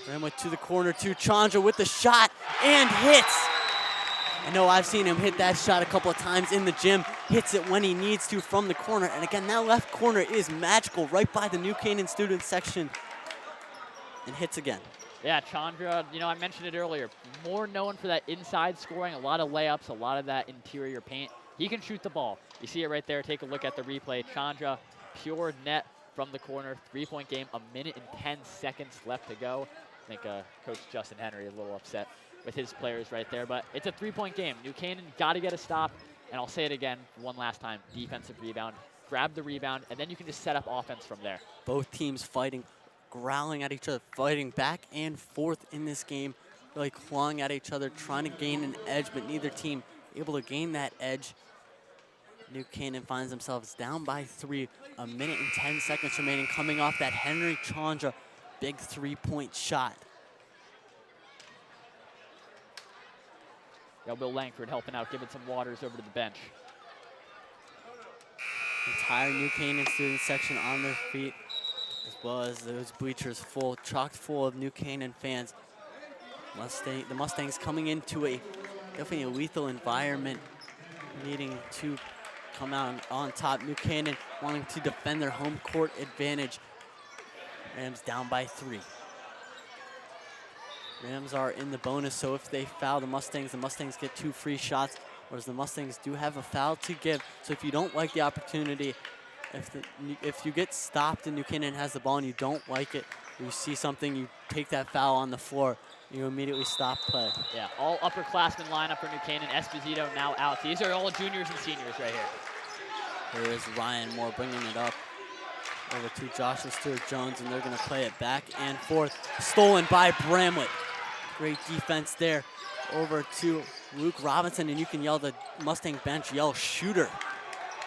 Bramlett to the corner to Chandra with the shot and hits. I know I've seen him hit that shot a couple of times in the gym. Hits it when he needs to from the corner. And again, that left corner is magical, right by the New Canaan student section. And hits again. Yeah, Chandra, you know, I mentioned it earlier, more known for that inside scoring, a lot of layups, a lot of that interior paint. He can shoot the ball. You see it right there. Take a look at the replay. Chandra, pure net from the corner. 3-point game, 1 minute and 10 seconds left to go. I think Coach Justin Henry a little upset with his players right there, but it's a 3-point game. New Canaan got to get a stop. And I'll say it again one last time, defensive rebound. Grab the rebound, and then you can just set up offense from there. Both teams fighting, growling at each other, fighting back and forth in this game, really clawing at each other, trying to gain an edge, but neither team able to gain that edge. New Canaan finds themselves down by 3, a minute and 10 seconds remaining, coming off that Henry Chandra big 3-point shot. Got Will Langford helping out, giving some waters over to the bench. Entire New Canaan student section on their feet, as well as those bleachers full, chocked full of New Canaan fans. The Mustangs coming into definitely a lethal environment, needing to come out on top. New Canaan wanting to defend their home court advantage. Rams down by 3. Rams are in the bonus, so if they foul the Mustangs get 2 free shots, whereas the Mustangs do have a foul to give. So if you don't like the opportunity, if you get stopped and New Canaan has the ball and you don't like it, or you see something, you take that foul on the floor, you immediately stop play. Yeah, all upperclassmen lineup for New Canaan. Esposito now out. These are all juniors and seniors right here. Here is Ryan Moore bringing it up over to Joshua Stewart-Jones, and they're going to play it back and forth. Stolen by Bramlett. Great defense there. Over to Luke Robinson, and you can yell the Mustang bench, yell shooter.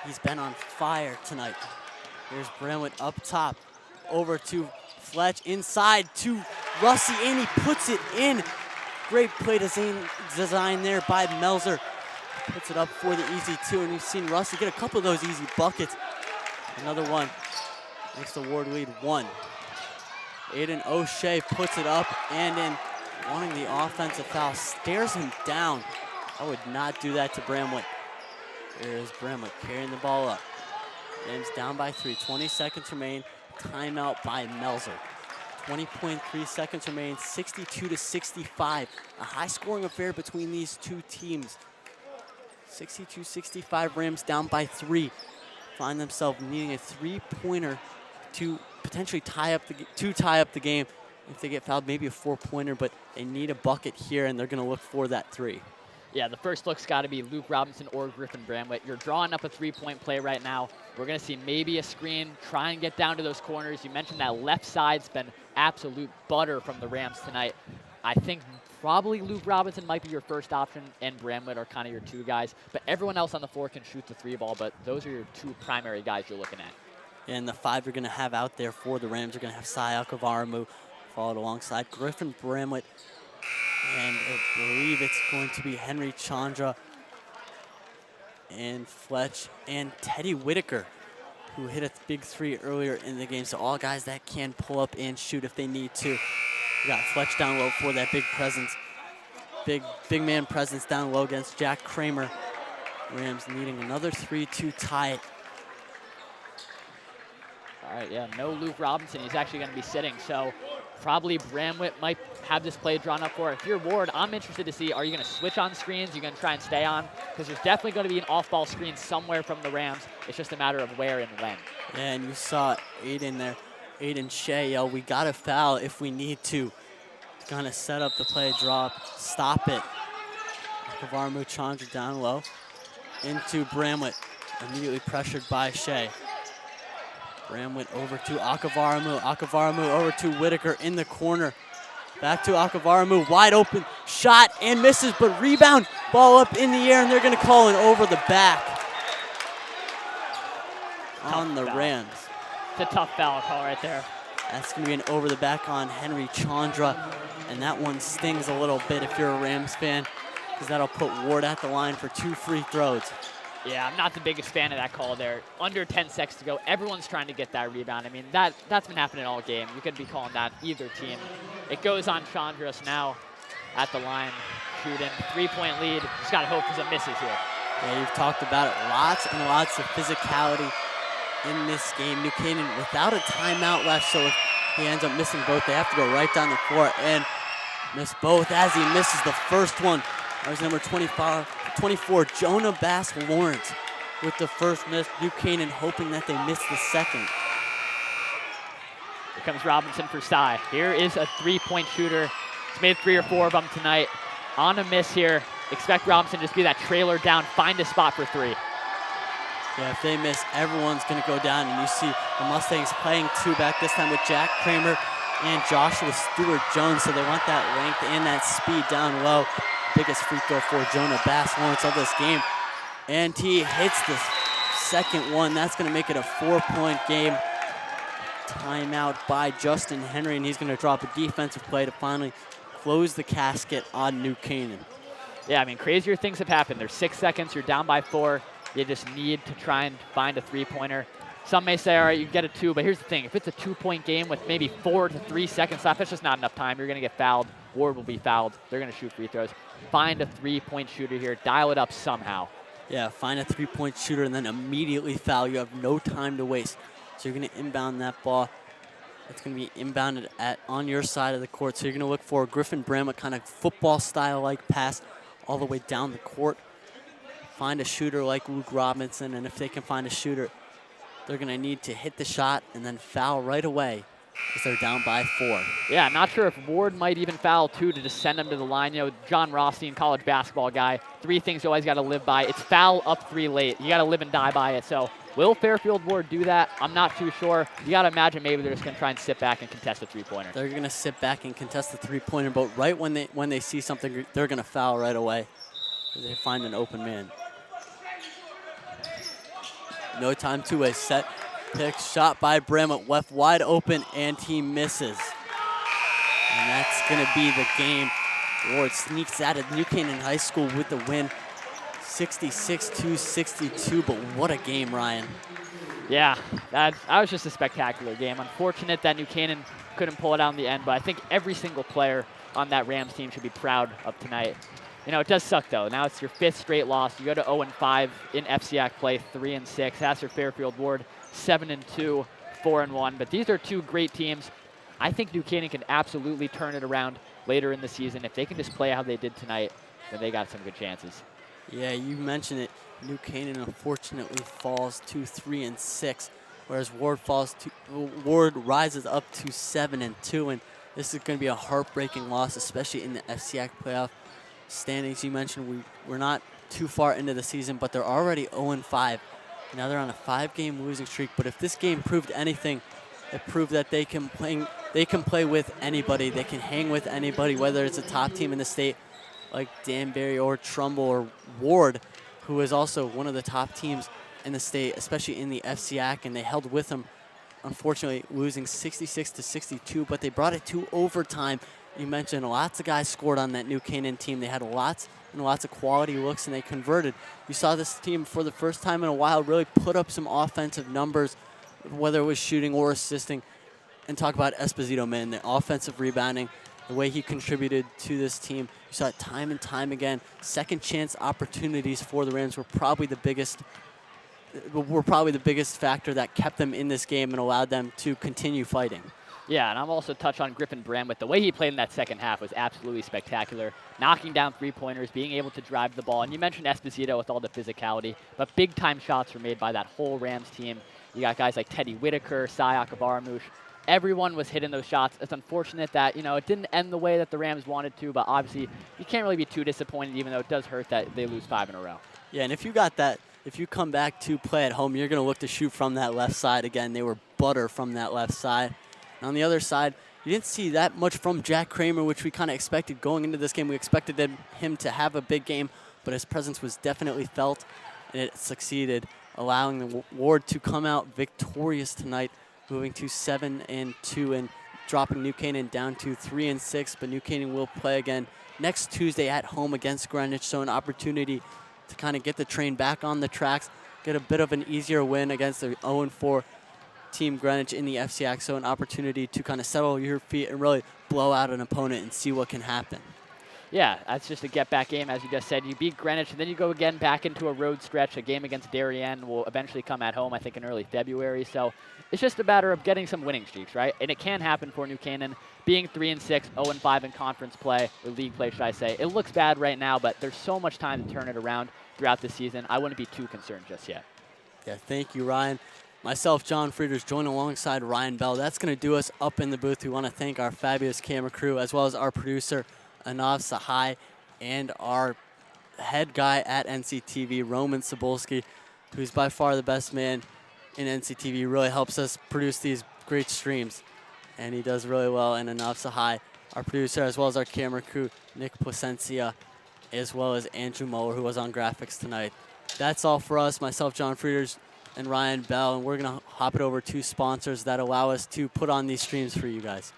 He's been on fire tonight. Here's Bramlett up top. Over to Fletch, inside to Russi, and he puts it in. Great play design there by Melzer. Puts it up for the easy 2, and we've seen Russi get a couple of those easy buckets. Another one makes the Warde lead 1. Aiden O'Shea puts it up and in, wanting the offensive foul, stares him down. I would not do that to Bramlett. There's Bramlett carrying the ball up. Rams down by 3, 20 seconds remain. Timeout by Melzer. 20.3 seconds remain, 62-65. A high-scoring affair between these two teams. 62-65, Rams down by 3. Find themselves needing a 3-pointer to potentially tie up the game. If they get fouled, maybe a 4-pointer, but they need a bucket here, and they're going to look for that 3. Yeah, the first look's got to be Luke Robinson or Griffin Bramlett. You're drawing up a 3-point play right now. We're going to see maybe a screen, try and get down to those corners. You mentioned that left side's been absolute butter from the Rams tonight. I think probably Luke Robinson might be your first option, and Bramlett are kind of your 2 guys. But everyone else on the floor can shoot the 3 ball, but those are your 2 primary guys you're looking at. And the 5 you're going to have out there for the Rams are going to have Sai Akavaramu followed alongside Griffin Bramlett. And I believe it's going to be Henry Chandra and Fletch and Teddy Whitaker, who hit a big 3 earlier in the game. So all guys that can pull up and shoot if they need to. We got Fletch down low for that big presence. Big man presence down low against Jack Kramer. Rams needing another 3 to tie it. All right, yeah, no Luke Robinson. He's actually going to be sitting, so probably Bramlett might have this play drawn up for. If you're Warde, I'm interested to see, are you going to switch on screens? Are you going to try and stay on? Because there's definitely going to be an off-ball screen somewhere from the Rams. It's just a matter of where and when. Yeah, and you saw Aiden there. Aiden Shea yell, we got to foul if we need to. Going to set up the play, drop, stop it. Akavaramu Chandra down low. Into Bramlett, immediately pressured by Shea. Bramlett over to Akavaramu. Akavaramu over to Whitaker in the corner. Back to Akavaramu, wide open shot and misses, but rebound, ball up in the air, and they're going to call an over the back on the Rams. It's a tough foul call right there. That's going to be an over the back on Henry Chandra, and that one stings a little bit if you're a Rams fan, because that'll put Warde at the line for 2 free throws. Yeah, I'm not the biggest fan of that call there. Under 10 seconds to go, everyone's trying to get that rebound. I mean, that's been happening all game. You could be calling that either team. It goes on Chandras now at the line, shooting. 3-point lead. Just got to hope for some misses here. Yeah, you've talked about it. Lots and lots of physicality in this game. New Canaan without a timeout left, so if he ends up missing both, they have to go right down the floor and miss both as he misses the first one. There's number 24, Jonah Bass Lawrence with the first miss. New Canaan hoping that they miss the second. Here comes Robinson for Cy. Here is a 3-point shooter. He's made 3 or 4 of them tonight. On a miss here. expect Robinson to just be that trailer down, find a spot for three. Yeah, if they miss, everyone's going to go down. And you see the Mustangs playing two back this time with Jack Kramer and Joshua Stewart-Jones. So they want that length and that speed down low. Biggest free throw for Jonah Bass-Lawrence of this game. And he hits the second one. That's going to make it a 4-point game. Timeout by Justin Henry, and he's going to drop a defensive play to finally close the casket on New Canaan. Yeah, I mean, crazier things have happened. There's 6 seconds, you're down by 4. You just need to try and find a three-pointer. Some may say, all right, you get a 2, but here's the thing. If it's a 2-point game with maybe 4 to 3 seconds left, that's just not enough time. You're going to get fouled. Warde will be fouled. They're going to shoot free throws. Find a 3-point shooter here. Dial it up somehow. Yeah, find a 3-point shooter and then immediately foul. You have no time to waste. So you're going to inbound that ball. It's going to be inbounded on your side of the court. So you're going to look for a Griffin Bramlett kind of football-style-like pass all the way down the court. Find a shooter like Luke Robinson, and if they can find a shooter, they're going to need to hit the shot and then foul right away as they're down by 4. Yeah, not sure if Warde might even foul too to just send them to the line. You know, John Rothstein, college basketball guy, 3 things you always got to live by. It's foul up 3 late. You got to live and die by it. So will Fairfield Warde do that? I'm not too sure. You got to imagine maybe they're just going to try and sit back and contest the 3-pointer. They're going to sit back and contest the 3-pointer, but right when they see something, they're going to foul right away. They find an open man. No time to waste. Set, pick, shot by Bramlett, left wide open, and he misses. And that's going to be the game. Warde sneaks out of New Canaan High School with the win, 66-62, but what a game, Ryan. Yeah, that was just a spectacular game. Unfortunate that New Canaan couldn't pull it out in the end, but I think every single player on that Rams team should be proud of tonight. You know, it does suck, though. Now it's your 5th straight loss. You go to 0-5 in FCAC play, 3-6. That's for Fairfield Warde, 7-2, 4-1. But these are 2 great teams. I think New Canaan can absolutely turn it around later in the season. If they can just play how they did tonight, then they got some good chances. Yeah, you mentioned it. New Canaan unfortunately falls to 3-6, whereas Warde rises up to 7-2, and this is going to be a heartbreaking loss, especially in the FCAC playoff standings. You mentioned we're not too far into the season, but they're already 0-5. Now they're on a 5-game losing streak. But if this game proved anything, it proved that they can play with anybody. They can hang with anybody, whether it's a top team in the state like Danbury or Trumbull or Warde, who is also one of the top teams in the state, especially in the FCAC, and they held with them, unfortunately losing 66-62, but they brought it to overtime. You mentioned lots of guys scored on that New Canaan team. They had lots and lots of quality looks, and they converted. You saw this team for the first time in a while really put up some offensive numbers, whether it was shooting or assisting. And talk about Esposito, man, the offensive rebounding, the way he contributed to this team. You saw it time and time again. Second chance opportunities for the Rams were probably the biggest factor that kept them in this game and allowed them to continue fighting. Yeah, and I'll also touch on Griffin Bramlett. The way he played in that second half was absolutely spectacular. Knocking down 3-pointers, being able to drive the ball. And you mentioned Esposito with all the physicality, but big-time shots were made by that whole Rams team. You got guys like Teddy Whitaker, Sayak Abaramouche. Everyone was hitting those shots. It's unfortunate that, you know, it didn't end the way that the Rams wanted to, but obviously you can't really be too disappointed, even though it does hurt that they lose 5 in a row. Yeah, and if you got that, if you come back to play at home, you're going to look to shoot from that left side again. They were butter from that left side. And on the other side, you didn't see that much from Jack Kramer, which we kind of expected going into this game. We expected him to have a big game, but his presence was definitely felt, and it succeeded, allowing the Warde to come out victorious tonight, moving to 7-2 and dropping New Canaan down to 3-6. But New Canaan will play again next Tuesday at home against Greenwich, so an opportunity to kind of get the train back on the tracks, get a bit of an easier win against the 0-4 team Greenwich in the FCAC, so an opportunity to kind of settle your feet and really blow out an opponent and see what can happen. Yeah, that's just a get-back game, as you just said. You beat Greenwich, and then you go again back into a road stretch. A game against Darien will eventually come at home, I think, in early February. So it's just a matter of getting some winning streaks, right? And it can happen for New Canaan. Being 3-6, 0-5 in conference play, or league play, should I say. It looks bad right now, but there's so much time to turn it around throughout the season. I wouldn't be too concerned just yet. Yeah, thank you, Ryan. Myself, John Frieders, joined alongside Ryan Bell. That's going to do us up in the booth. We want to thank our fabulous camera crew, as well as our producer, Anav Sahai, and our head guy at NCTV, Roman Cebulski, who's by far the best man in NCTV, really helps us produce these great streams. And he does really well. And enough to hi, our producer, as well as our camera crew, Nick Placencia, as well as Andrew Moeller, who was on graphics tonight. That's all for us, myself, John Frieders, and Ryan Bell. And we're going to hop it over to sponsors that allow us to put on these streams for you guys.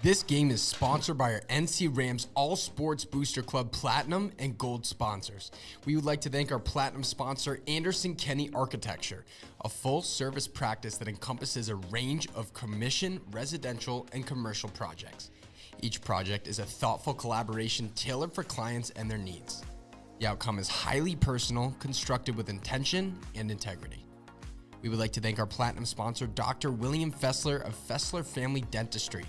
This game is sponsored by our NC Rams All Sports Booster Club Platinum and Gold sponsors. We would like to thank our Platinum sponsor, Anderson Kenny Architecture, a full-service practice that encompasses a range of commission, residential, and commercial projects. Each project is a thoughtful collaboration tailored for clients and their needs. The outcome is highly personal, constructed with intention and integrity. We would like to thank our Platinum sponsor, Dr. William Fessler of Fessler Family Dentistry,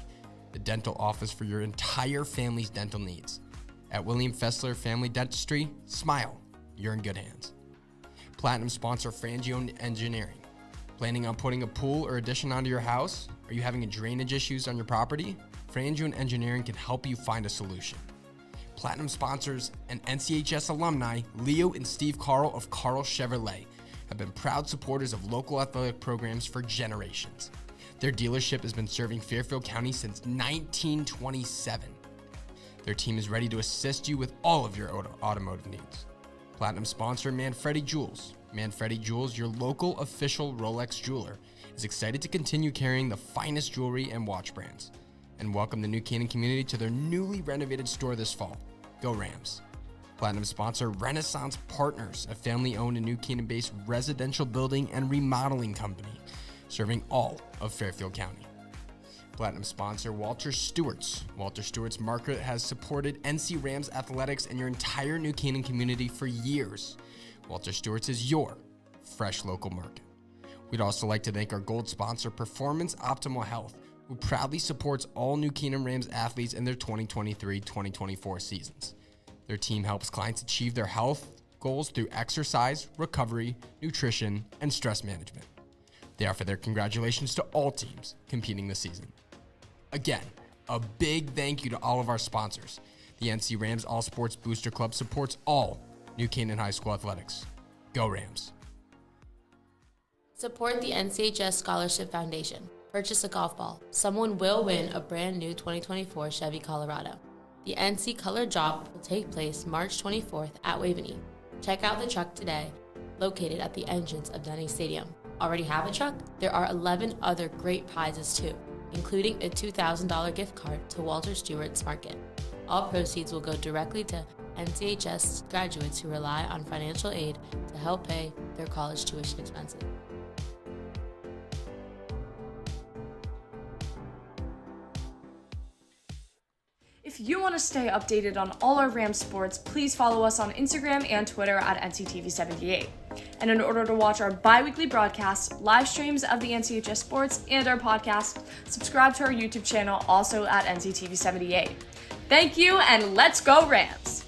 the dental office for your entire family's dental needs. At William Fessler Family Dentistry, smile, you're in good hands. Platinum sponsor Frangio Engineering. Planning on putting a pool or addition onto your house? Are you having drainage issues on your property? Frangio Engineering can help you find a solution. Platinum sponsors and NCHS alumni Leo and Steve Carl of Carl Chevrolet have been proud supporters of local athletic programs for generations. Their dealership has been serving Fairfield County since 1927. Their team is ready to assist you with all of your automotive needs. Platinum sponsor Manfredi Jewels. Manfredi Jewels, your local official Rolex jeweler, is excited to continue carrying the finest jewelry and watch brands and welcome the New Canaan community to their newly renovated store this fall. Go Rams. Platinum sponsor Renaissance Partners, a family-owned and New Canaan-based residential building and remodeling company serving all of Fairfield County. Platinum sponsor Walter Stewart's. Walter Stewart's market has supported NC Rams athletics and your entire New Canaan community for years. Walter Stewart's is your fresh local market. We'd also like to thank our gold sponsor Performance Optimal Health, who proudly supports all New Canaan Rams athletes in their 2023-2024 seasons. Their team helps clients achieve their health goals through exercise, recovery, nutrition, and stress management. They offer their congratulations to all teams competing this season. Again, a big thank you to all of our sponsors. The NC Rams All Sports Booster Club supports all New Canaan High School athletics. Go Rams. Support the NCHS Scholarship Foundation. Purchase a golf ball. Someone will win a brand new 2024 Chevy Colorado. The NC Color Drop will take place March 24th at Waveney. Check out the truck today, located at the entrance of Denny Stadium. Already have a truck? There are 11 other great prizes too, including a $2,000 gift card to Walter Stewart's Market. All proceeds will go directly to NCHS graduates who rely on financial aid to help pay their college tuition expenses. If you want to stay updated on all our Rams sports, please follow us on Instagram and Twitter at NCTV78. And in order to watch our bi-weekly broadcasts, live streams of the NCHS sports, and our podcast, subscribe to our YouTube channel, also at NCTV78. Thank you, and let's go Rams!